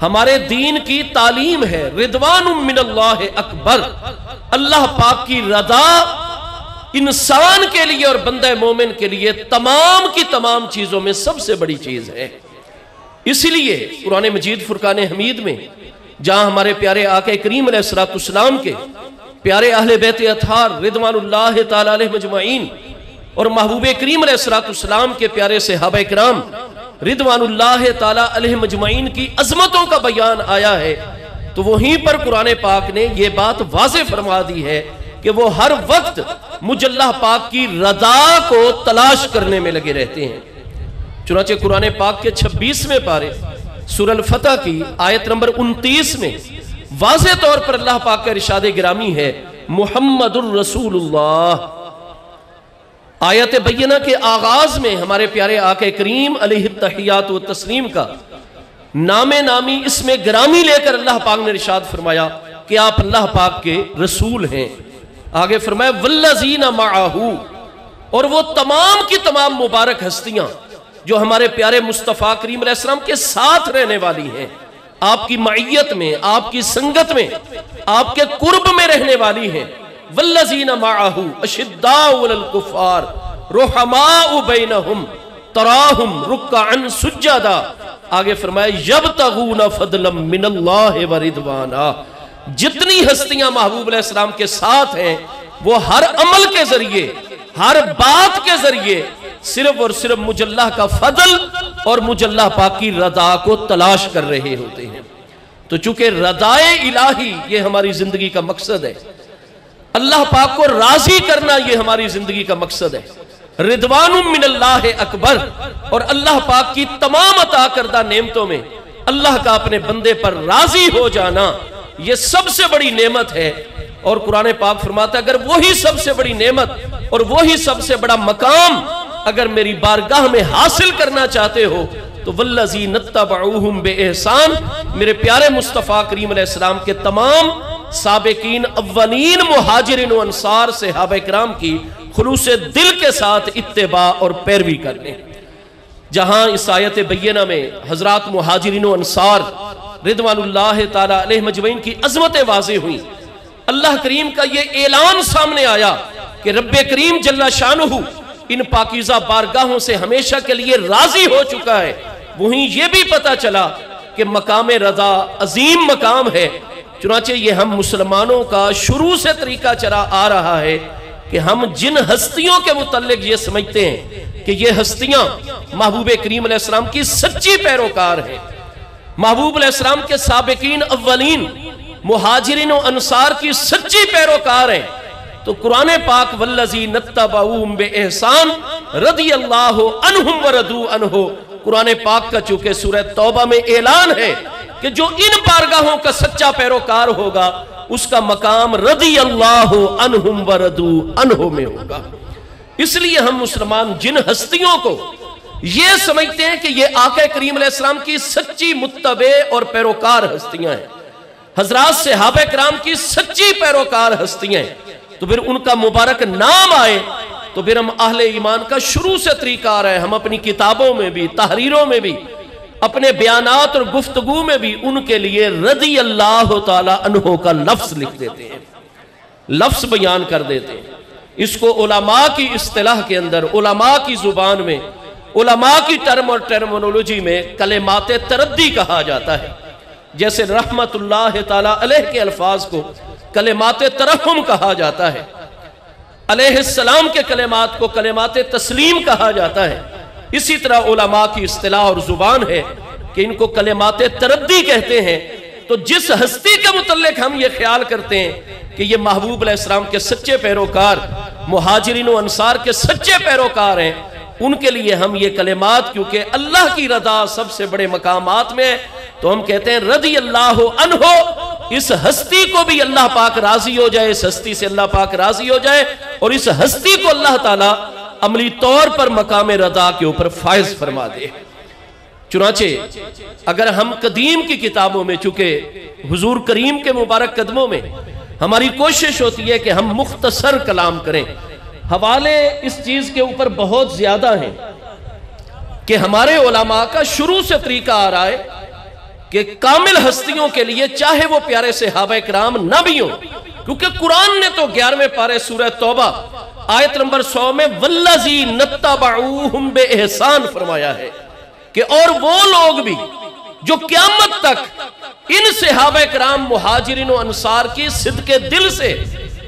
हमारे दीन की तालीम है रिदवानुम मिनल्लाह अकबर, अल्लाह पाक की रज़ा इंसान के लिए और बंदा मोमिन के लिए तमाम की तमाम चीजों में सबसे बड़ी चीज है। इसलिए कुरान मजीद फुरकान हमीद में जहां हमारे प्यारे आका करीम अलैहिस्सलाम के प्यारे अहले बैत अतहार रिदवानुल्लाह ताला अलैहिम अजमाइन और महबूब करीम अलैहिस्सलाम के प्यारे सहाबा किराम रिदवानुल्लाह ताला अलैहिम अजमाइन की अजमतों का बयान आया है, तो वहीं पर कुरान पाक ने यह बात वाज़े फरमा दी है कि वो हर वक्त मुझ अल्लाह पाक की रज़ा को तलाश करने में लगे रहते हैं। चुनांचे कुरान पाक के 26वें पारे सूरह अल फतह की आयत नंबर 29 में वाज़े तौर पर अल्लाह पाक का इरशाद गिरामी है, मुहम्मदुर रसूलुल्लाह। आयत बय्यना के आगाज में हमारे प्यारे आका करीम अलैहि तहियात व तस्लीम का नामे नामी इसमें गिरामी लेकर अल्लाह पाक ने इरशाद फरमाया कि आप अल्लाह पाक के रसूल हैं। आगे फरमाया वल्लज़ीना मअहू, और वो तमाम की तमाम मुबारक हस्तियां जो हमारे प्यारे मुस्तफ़ा करीम अलैहिस्सलाम के साथ रहने वाली हैं, आपकी मईयत में, आपकी संगत में, आपके कुर्ब में रहने वाली हैं। वल्लज़ीना मअहू अशिद्दाउ अलल कुफ़ार रुहमाउ बैनहुम तराहुम रुक्अन सुज्जदा। आगे फरमाया यब्तगूना फदलम मिनल्लाहि व रिदवाना। जितनी हस्तियां महबूब अलैहिस्सलाम के साथ हैं वो हर अमल के जरिए, हर बात के जरिए सिर्फ और सिर्फ मुझ अल्लाह का फजल और मुझ अल्लाह पाक की रज़ा को तलाश कर रहे होते हैं। तो चूंकि रज़ाए इलाही ये हमारी जिंदगी का मकसद है, अल्लाह पाक को राजी करना ये हमारी जिंदगी का मकसद है। रिदवानुम मिनल्लाह अकबर, और अल्लाह पाक की तमाम अता करदा नेमतों में अल्लाह का अपने बंदे पर राजी हो जाना ये सबसे बड़ी नेमत है। और कुरान पाक फरमाता है अगर वही सबसे बड़ी नेमत और वही सबसे बड़ा मकाम अगर मेरी बारगाह में हासिल करना चाहते हो तो वल्लज़ीना तबऊहुम बिइहसान, मेरे प्यारे मुस्तफ़ा करीम अलैहिस्सलाम के तमाम साबिकीन अव्वलीन मुहाजिरीन व अंसार सहाबा किराम की खुलूस दिल के साथ इत्तिबा और पैरवी करने। जहां इस आयत बय्यना में हजरात मुहाजिरीन व अंसार रिदवानुल्लाह ताला अलैहि मजमईन की अज़मतें वाज़ेह हुई। अल्लाह करीम का ये ऐलान सामने आया कि रब्बे करीम जल्ला शानुहु इन पाकीज़ा बारगाहों से हमेशा के लिए राजी हो चुका है। वहीं ये भी पता चला कि मकाम रज़ा अजीम मकाम है। चुनाचे ये हम मुसलमानों का शुरू से तरीका चला आ रहा है कि हम जिन हस्तियों के मुतल्लिक ये समझते हैं कि ये हस्तियां महबूब करीम अलैहिस्सलाम की सच्ची पैरोकार हैं, महबूब अलैहिस्सलाम के साबिकीन अव्वलीन मुहाजिरीन और अंसार की सच्ची पैरोकार हैं, तो कुरान पाक वल्लज़ी नत्तबऊहुम बिइहसान रदियल्लाहु अन्हुम व रदू अन्हु, कुरान पाक का चूंकि सूरह तौबा में ऐलान है कि जो इन बारगाहों का सच्चा पैरोकार होगा उसका मकाम रदियल्लाहु अन्हुम व रदू अन्हु में होगा। इसलिए हम मुसलमान जिन हस्तियों को ये समझते हैं कि ये आका करीम अलैहिस्सलाम की सच्ची मुत्तबे और पैरोकार हस्तियां हैं, हजरात सहाबा किराम की सच्ची पैरोकार हस्तियां हैं, तो फिर उनका मुबारक नाम आए तो फिर हम अहले ईमान का शुरू से तरीका आ रहा है। हम अपनी किताबों में भी, तहरीरों में भी, अपने बयानात और गुफ्तगू में भी उनके लिए रदी अल्लाह ताला अन्हो का लफ्ज लिख देते हैं, लफ्ज बयान कर देते हैं। इसको उलमा की इस्तिलाह के अंदर, उलमा की जुबान में, उलमा की टर्म और टर्मिनोलॉजी में कलेमात तरद्दी कहा जाता है। जैसे रहमतुल्लाह ताला अलैह के अल्फाज को कलेमात तरहुम कहा जाता है, अलैहिस्सलाम के कलेमात को कलेमात तस्लीम कहा जाता है। इसी तरह उलमा की इस्तिलाह और जुबान है कि इनको कलेमात तरद्दी कहते हैं। तो जिस हस्ती के मुतल्लिक हम ये ख्याल करते हैं कि ये महबूब अलैहिस्सलाम के सच्चे पैरोकार, मुहाजिरीन और अंसार के सच्चे पैरोकार हैं, उनके लिए हम ये कलेमात, क्योंकि अल्लाह की रदा सबसे बड़े मकामात में है, तो हम कहते हैं रदी अल्लाह अन्हो, इस हस्ती को भी अल्लाह पाक राजी हो जाए, इस हस्ती से अल्लाह पाक राजी हो जाए और इस हस्ती को अल्लाह ताला अमली तौर पर मकाम रदा के ऊपर फायज फरमा दे। चुनाचे अगर हम कदीम की किताबों में, चूंकि हुजूर करीम के मुबारक कदमों में हमारी कोशिश होती है कि हम मुख्तसर कलाम करें, हवाले इस चीज के ऊपर बहुत ज्यादा हैं कि हमारे उलमा का शुरू से तरीका आ रहा है कि कामिल हस्तियों के लिए चाहे वो प्यारे सहाबा किराम न भी हो, क्योंकि कुरान ने तो 11वें पारे सूरह तौबा आयत नंबर 100 में वल्लज़ी नत्तबऊहुम बिइहसान फरमाया है कि और वो लोग भी जो क़यामत तक इन सहाबा किराम मुहाजिरीन और अंसार की सिद्क़े दिल से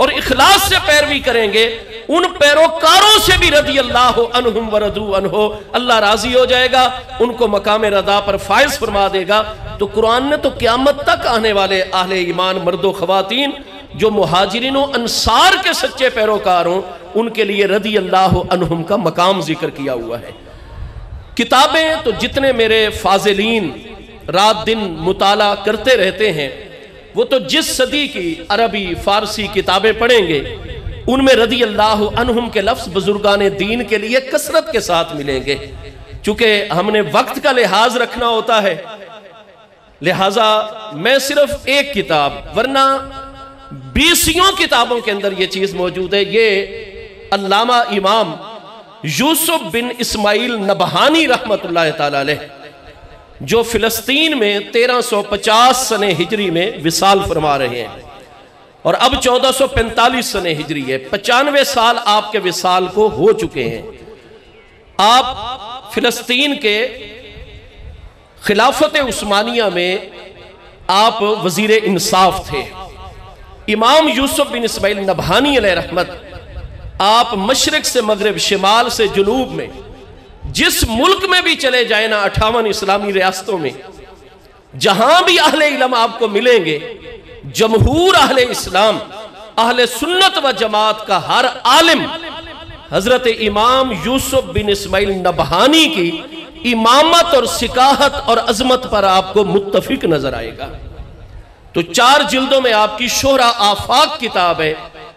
और इखलास से पैरवी करेंगे, उन पैरोकारों से भी रदी अल्लाह अन्हुम व रदू अन्हो, अल्लाह राजी हो जाएगा, उनको मकाम रदा पर फायज फरमा देगा। तो कुरान ने तो क़यामत तक आने वाले अहले ईमान मर्दो ख़वातीन जो मुहाजिरीन और अंसार के सच्चे पैरोकार हों, उनके लिए रदी अल्लाह अन्हुम का मकाम जिक्र किया हुआ है। किताबें तो जितने मेरे फाजिलीन रात दिन मुताला करते रहते हैं, वो तो जिस सदी की अरबी फारसी किताबें पढ़ेंगे उनमें रदी अल्लाह अन्हुम के लफ्ज बुजुर्गान दीन के लिए कसरत के साथ मिलेंगे। चूंकि हमने वक्त का लिहाज रखना होता है, लिहाजा मैं सिर्फ एक किताब, वरना 20 किताबों के अंदर ये चीज मौजूद है। ये अल्लामा इमाम यूसुफ बिन इस्माइल नबहानी रहमतुल्लाह ताला अलैह, जो फिलिस्तीन में 1350 सने हिजरी में विसाल फरमा रहे हैं और अब 1445 सने हिजरी है, 95 साल आपके विसाल को हो चुके हैं। आप फिलिस्तीन के खिलाफत उस्मानिया में आप वजीर इंसाफ थे। इमाम यूसुफ बिन इस्माइल नबहानी अलैह रहमत, आप मशरिक से मगरिब, शिमाल से जुनूब में जिस मुल्क में भी चले जाए ना, 58 इस्लामी रियासतों में जहां भी अहले इल्म आपको मिलेंगे, जमहूर अहले इस्लाम, अहले सुन्नत व जमात का हर आलिम हजरत इमाम यूसुफ बिन इस्माइल नबहानी की इमामत और सिकाहत और अजमत पर आपको मुत्तफिक नजर आएगा। तो 4 जिल्दों में आपकी शोहरा आफाक किताब है,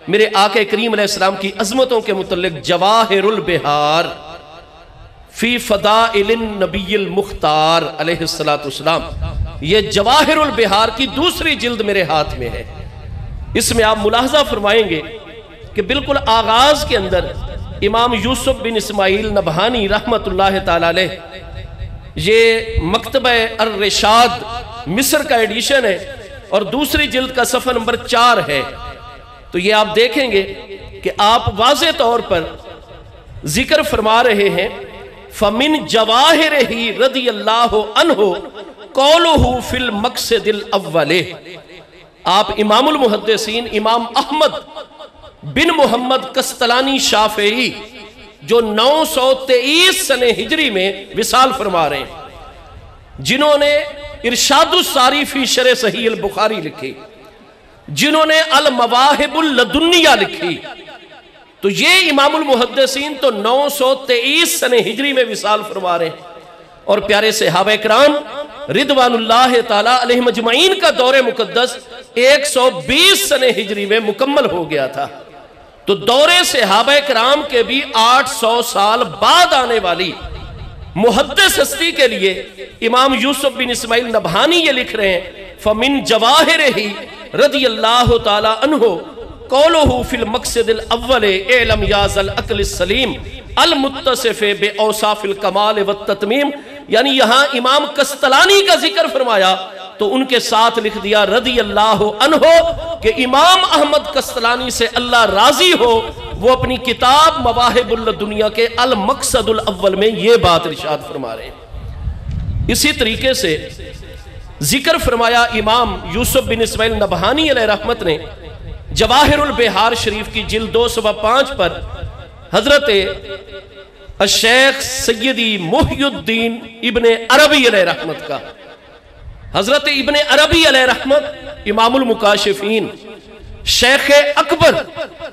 मेरे आके करीम अलैहिस्सलाम की अजमतों के मुतल्लिक जवाहिरुल बिहार फी फदाइलिन नबील मुख्तार अलैहिस्सलातु वस्सलाम, ये जवाहिरुल बिहार की दूसरी जिल्द मेरे हाथ में है। इसमें आप मुलाहजा फरमाएंगे कि बिल्कुल आगाज के अंदर इमाम यूसुफ बिन इस्माइल नबहानी रहमतुल्लाह ताला अलैह, ये मकतबा अर्रशाद मिस्र का एडिशन है और दूसरी जिल्द का सफ़ा नंबर 4 है। तो ये आप देखेंगे कि आप वाज़े तौर पर जिक्र फरमा रहे हैं, फमिन जवाहिर ही रदी अल्लाह अन्हु कौलुहु फिल मक़सदिल अव्वले। आप इमामुल मुहद्दिसीन इमाम अहमद बिन मोहम्मद कस्तलानी शाफई जो 923 सने हिजरी में विसाल फरमा रहे हैं, जिन्होंने इरशादुस सारी फी शरह सही अल बुखारी लिखी, जिन्होंने अल मवाहिबुल लदुन्निया लिखी, तो ये इमामुल मुहद्दिसीन तो 923 सने हिजरी में विसाल फरमा रहे हैं। और प्यारे सहाबा इकराम रिदवानुल्लाह ताला अलैहिम अजमईन का दौरे मुकद्दस 120 सने हिजरी में मुकम्मल हो गया था। तो दौरे सहाबा इकराम के भी 800 साल बाद आने वाली मुहद्दिस हस्ती के लिए इमाम यूसुफ बिन इस्माइल नबहानी ये लिख रहे हैं, फमिन जवाहिर ही रदी अल्लाह ताला अन्हु कौलुहु फिल मक़सदिल अव्वल इलम याज़ल अक़ल सलीम अल मुत्तसिफ़ बि औसाफ़िल कमाल व ततमीम। यानी यहाँ इमाम कस्तलानी का जिक्र फरमाया तो उनके साथ लिख दिया रदी अल्लाह अन्हु कि इमाम अहमद कस्तलानी से अल्लाह राजी हो, वो अपनी किताब मवाहिबुल दुनिया के अल मक़सदुल अव्वल में ये बात इरशाद फरमा रहे हैं। इसी तरीके से जिक्र फरमाया इमाम यूसुफ बिन इस्माइल नबहानी अलैहि रहमत ने जवाहिरुल बिहार शरीफ की जिल्द 205 पर हजरत शेख सैयदी मुहियुद्दीन इब्ने अरबी अलैहि रहमत का, हजरत इब्ने अरबी अलैहि रहमत इमामुल मुकाशिफीन शेख अकबर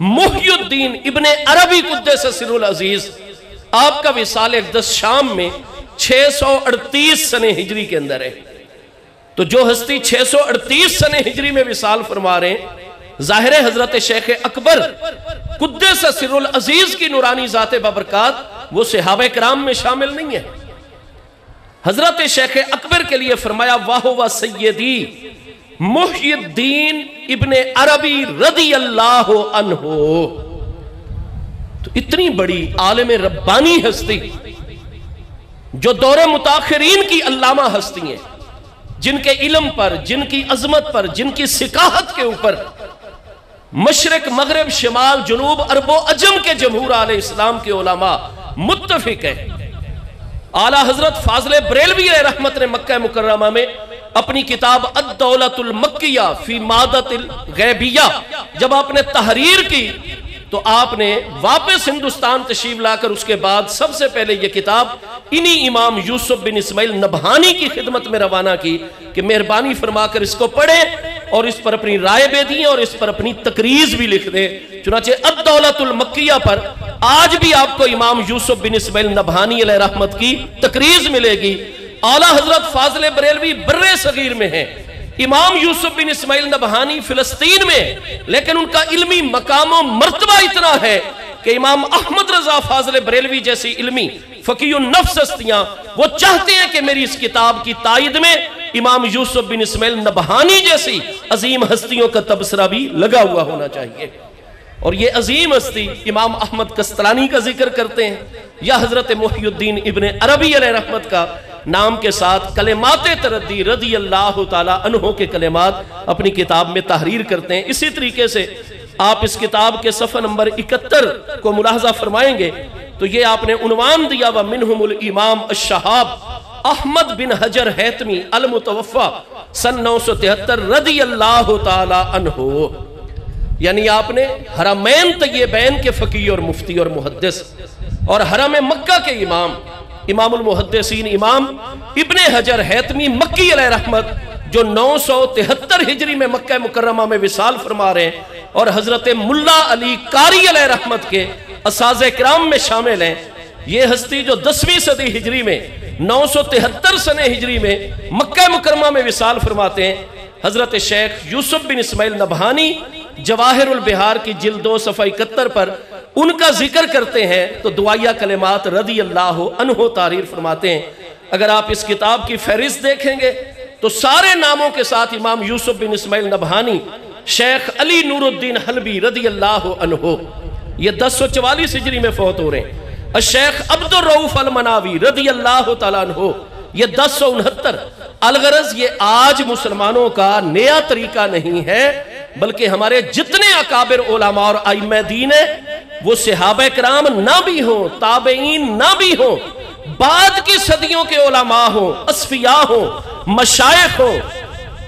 मुहियुद्दीन इब्ने अरबी कुद्दस सिरुल अजीज, आपका विसाल अक़दस शाम में 638 सने हिजरी के अंदर है। तो जो हस्ती 638 सने हिजरी में विसाल फरमा रहे हैं, जाहिर है हजरत शेख अकबर कुद्दस सिरुल अजीज की नूरानी ज़ात बबरकात वो सहाबा किराम में शामिल नहीं है। हजरत शेख अकबर के लिए फरमाया वाह व सैयदी मुहियुद्दीन इब्ने अरबी रदी अल्लाह अन्हु। तो इतनी बड़ी आलिम रब्बानी हस्ती जो दौरे मुताखिरीन की अल्लामा हस्ती हैं, जिनके इल्म पर, जिनकी अजमत पर, जिनकी सिकाहत के ऊपर मशरक मगरब शिमाल जुनूब अरबो अजम के जमहूर आले इस्लाम के उलमा मुत्तफिक है। आला हजरत फाज़िल बरेलवी रहमत ने मक्का मुकर्रमा में अपनी किताब अद-दौलतुल मक्किया फी मादतिल गैबिया जब आपने तहरीर की तो आपने वापस हिंदुस्तान तशरीफ लाकर उसके बाद सबसे पहले यह किताब इन्हीं इमाम यूसुफ बिन इस्माइल नबहानी की खिदमत में रवाना की कि मेहरबानी फरमाकर इसको पढ़ें और इस पर अपनी राय बेदिए और इस पर अपनी तकरीज भी लिख दें। चुनाचे अद-दौलतुल मक्किया पर आज भी आपको इमाम यूसुफ बिन इस्माइल नबहानी अलैहि रहमत की तकरीज मिलेगी। आला हजरत फाज़िल बरेलवी बर्रे सगीर में है, इमाम यूसुफ बिन इस्माइल नबहानी फिलिस्तीन में, लेकिन उनका इल्मी मकाम मर्तबा इतना है कि इमाम अहमद रजा फाज़िल बरेलवी जैसी इल्मी फकीयुन नफ्स हस्तियां वो चाहते हैं कि मेरी इस किताब की तायद में इमाम यूसुफ बिन इस्माइल नबहानी जैसी अजीम हस्तियों का तबसरा भी लगा हुआ होना चाहिए। और ये अजीम हस्ती इमाम अहमद कस्तलानी का जिक्र करते हैं या हजरत मुहियुद्दीन इब्ने अरबी अलैहि रहमत का नाम के साथ कलेमाते तरद्दी रदी अल्लाह ताला अन्हो के कलेमात अपनी किताब में तहरीर करते हैं। इसी तरीके से आप इस किताब के सफ़ा नंबर 71 को मुलाहजा फरमाएंगे तो ये आपने उन्वान दिया व मिनहुमुल इमाम अश-शहाब अहमद बिन हजर हैतमी अल मुतवफ़ा सन 973 रदी अल्लाह ताला अन्हो। यानी आपने हरमैन तय्यबैन के फ़कीह और मुफ्ती और मुहद्दिस और हरम मक्का के इमाम इमामुल मुहद्दिसीन इमाम इब्ने हजर हैतमी मक्की अलैहि रहमत जो 973 हिजरी में मक्का मुकर्रमा में विसाल फरमा रहे हैं और हजरत मुल्ला अली कारी अलैहि रहमत के असाज़े किराम में शामिल हैं। ये हस्ती जो 10वीं सदी हिजरी में 973 सने हिजरी में मक्का मुकर्रमा में विसाल फरमाते हैं। हजरत शेख यूसुफ बिन इस्माइल नबहानी जवाहिरुल बिहार की जिल्द 2 सफ़ा 71 पर उनका जिक्र करते हैं तो दुआया कलेमात रदी अल्लाह अन्हो तारीर फरमाते हैं। अगर आप इस किताब की फहरिस्त देखेंगे तो सारे नामों के साथ इमाम यूसुफ बिन इस्माइल नबहानी, शेख अली नूरुद्दीन हलबी रदी अल्लाह अन्हो ये 1044 हिजरी में फौत हो रहे हैं। शेख अब्दुर रऊफ अल मनावी रदी अल्लाह ताला अन्हो ये 1069, अलगरज ये आज मुसलमानों का नया तरीका नहीं है, बल्कि हमारे जितने अकाबिर उलमा और आइम्मा दीन है, वो सहाबा किराम ना भी हो, ताबईन ना भी हो, बाद की सदियों के उलमा हो, असफिया हो, मशाइख हो,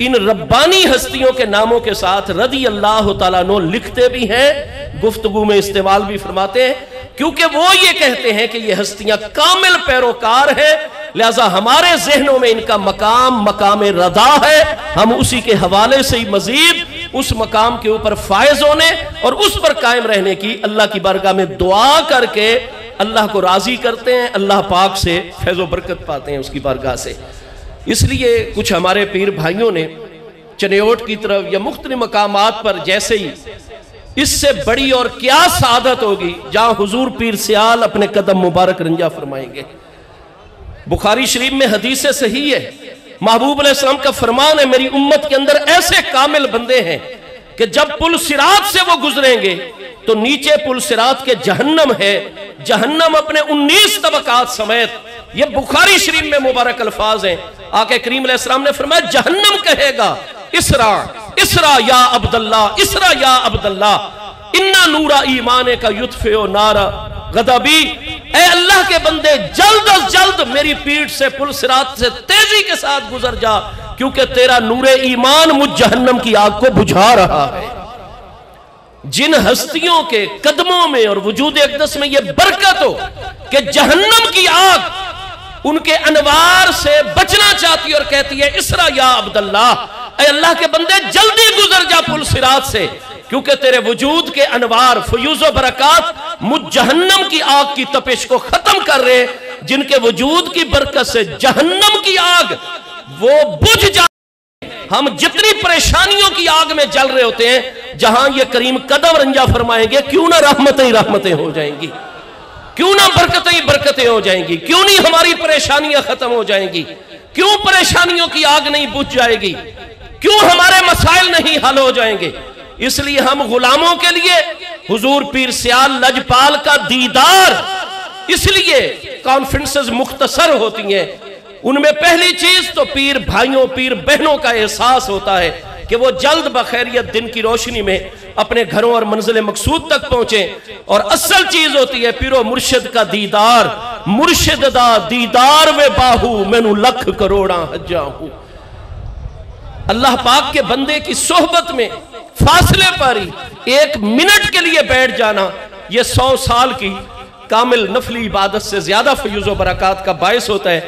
इन रब्बानी हस्तियों के नामों के साथ रदी अल्लाह तआला अन्हु लिखते भी हैं, गुफ्तगू में इस्तेमाल भी फरमाते हैं, क्योंकि वो ये कहते हैं कि ये हस्तियां कामिल पैरोकार हैं, लिहाजा हमारे जहनों में इनका मकाम मकाम रदा है। हम उसी के हवाले से ही मजीद उस मकाम के ऊपर फायज होने और उस पर कायम रहने की अल्लाह की बारगाह में दुआ करके अल्लाह को राजी करते हैं, अल्लाह पाक से फैज़ो बरकत पाते हैं उसकी बारगाह से। इसलिए कुछ हमारे पीर भाइयों ने चनेओट की तरफ या मुख्तलिफ मकामात पर जैसे ही इससे बड़ी और क्या सादत होगी जहां हुजूर पीर सियाल अपने कदम मुबारक रंजा फरमाएंगे। बुखारी शरीफ में हदीस सही है, महबूब अलैहिस्सलाम का फरमान है, मेरी उम्मत के अंदर ऐसे कामिल बंदे हैं कि जब पुल सिरात से वो गुजरेंगे तो नीचे पुल सिरात के जहन्नम है, जहन्नम अपने 19 तबकात समेत, ये बुखारी शरीफ में मुबारक अल्फाज हैं। आके करीम अलैहिस्सलाम ने फरमाया जहन्नम कहेगा इसरा इसरा या अब्दुल्ला, इसरा या अब्दुल्ला, इन्ना नूरा ईमान का युत्फे नारा गदबी, ए अल्लाह के बंदे जल्द अज जल्द मेरी पीठ से पुल सिरात से तेजी के साथ गुजर जा, क्योंकि तेरा नूरे ईमान मुझ जहन्नम की आग को बुझा रहा है। जिन हस्तियों के कदमों में और वजूद अक़दस में यह बरकत हो कि जहन्नम की आग उनके अनवार से बचना चाहती है और कहती है इसरा या अब्दुल्ला, ऐ अल्लाह के बंदे जल्दी गुजर जा पुल सिरात से, क्योंकि तेरे वजूद के अनवार फयूज़ व बरकत मुझ जहन्नम की आग की तपिश को खत्म कर रहे, जिनके वजूद की बरकत से जहन्नम की आग वो बुझ जा। हम जितनी परेशानियों की आग में जल रहे होते हैं, जहां ये करीम कदम रंजा फरमाएंगे, क्यों ना रहमतें ही रहमतें हो जाएंगी, क्यों ना बरकतें ही बरकतें हो जाएंगी, क्यों नहीं हमारी परेशानियां खत्म हो जाएंगी, क्यों परेशानियों की आग नहीं बुझ जाएगी, क्यों हमारे मसाइल नहीं हल हो जाएंगे। इसलिए हम गुलामों के लिए हुजूर पीर सियाल लजपाल का दीदार, इसलिए कॉन्फ्रेंसेस मुख्तसर होती हैं, उनमें पहली चीज तो पीर भाइयों पीर बहनों का एहसास होता है कि वो जल्द बखैरियत दिन की रोशनी में अपने घरों और मंजिल मकसूद तक पहुंचे, और असल चीज होती है पीरो मुर्शिद का दीदार, मुर्शिद दा दीदार वे बाहू मैनू लख करोड़ा हजा हूं। अल्लाह पाक के बंदे की सोहबत में फासले पर ही 1 मिनट के लिए बैठ जाना, यह 100 साल की कामिल नफली इबादत से ज्यादा फयूज़ व बरकत का बायस होता है।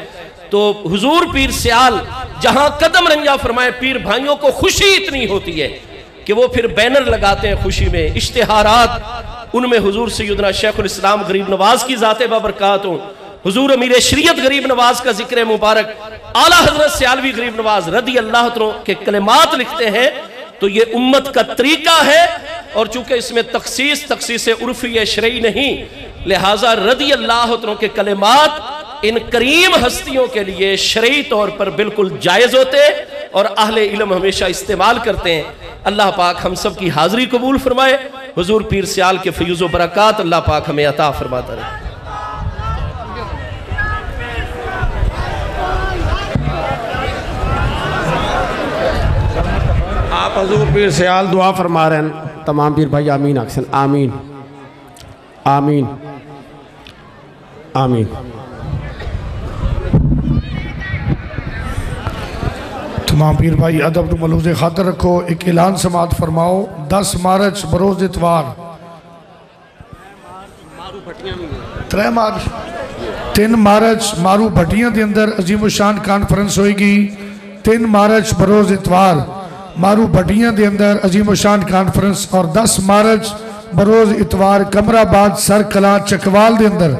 तो हुजूर पीर सियाल जहां कदम रंजा फरमाए, पीर भाइयों को खुशी इतनी होती है कि वो फिर बैनर लगाते हैं खुशी में, इश्तिहारात, उनमें हुजूर सैयदना शेखुल इस्लाम गरीब नवाज की ज़ाते बाबरकात हो, हुजूर अमीर शरीयत गरीब नवाज का जिक्र मुबारक, आला हजरत सियालवी गरीब नवाज रदी अल्लाह तआला के कलिमात लिखते हैं। तो ये उम्मत का तरीका है, और चूंकि इसमें तखसीस उर्फी शरई नहीं, लिहाजा रदी अल्लाह तआला के कलिमात इन करीम हस्तियों के लिए शरई तौर पर बिल्कुल जायज़ होते और अहले इल्म हमेशा इस्तेमाल करते हैं। अल्लाह पाक हम सब की हाज़िरी कबूल फरमाए, हुजूर पीर सियाल के फयूज़ व बरकत अल्लाह पाक हमें अता फरमाता रहे। आप हुजूर पीर सियाल दुआ फरमा रहे हैं, तमाम पीर भाई आमीन अक्सन, आमीन आमीन आमीन। तमाम पीर भाई अदब तो मलूज़ खातर रखो। एक ऐलान समात फरमाओ, 10 मार्च बरोज़ इतवार 3 मार्च मारू भट्टियां के अंदर अजीम शान कॉन्फ्रेंस होएगी। 3 मार्च बरोज़ इतवार मारू भट्टियां के अंदर अजीम शान कॉन्फ्रेंस, और 10 मार्च बरोज़ इतवार कमराबाद सर कला चकवाल के अंदर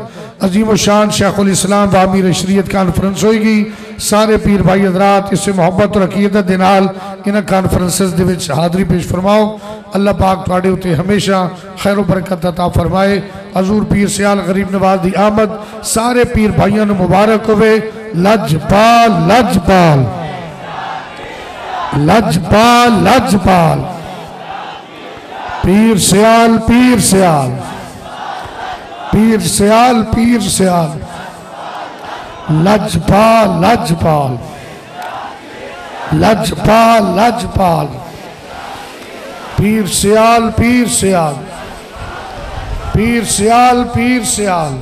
अजीम शान शेखुल इस्लाम व अमीर शरीयत कॉन्फ्रेंस होएगी। सारे पीर भाई हजरात इससे मोहब्बत और अकीदत के नाल इन कॉन्फ्रेंसेस दे विच हाज़री पेश फरमाओ। अल्लाह पाक तुहाडे उत्ते हमेशा खैर बरकत अता फरमाए। हजूर पीर सियाल गरीब नवाज की आमद सारे पीर भाइयों को मुबारक होवे। लजपाल लजपाल लजपाल लजपाल, पीर सियाल पीर सियाल पीर सियाल पीर सियाल, लजपाल लजपाल लजपाल लजपाल, पीर सियाल पीर सियाल, पीर सियाल पीर सियाल।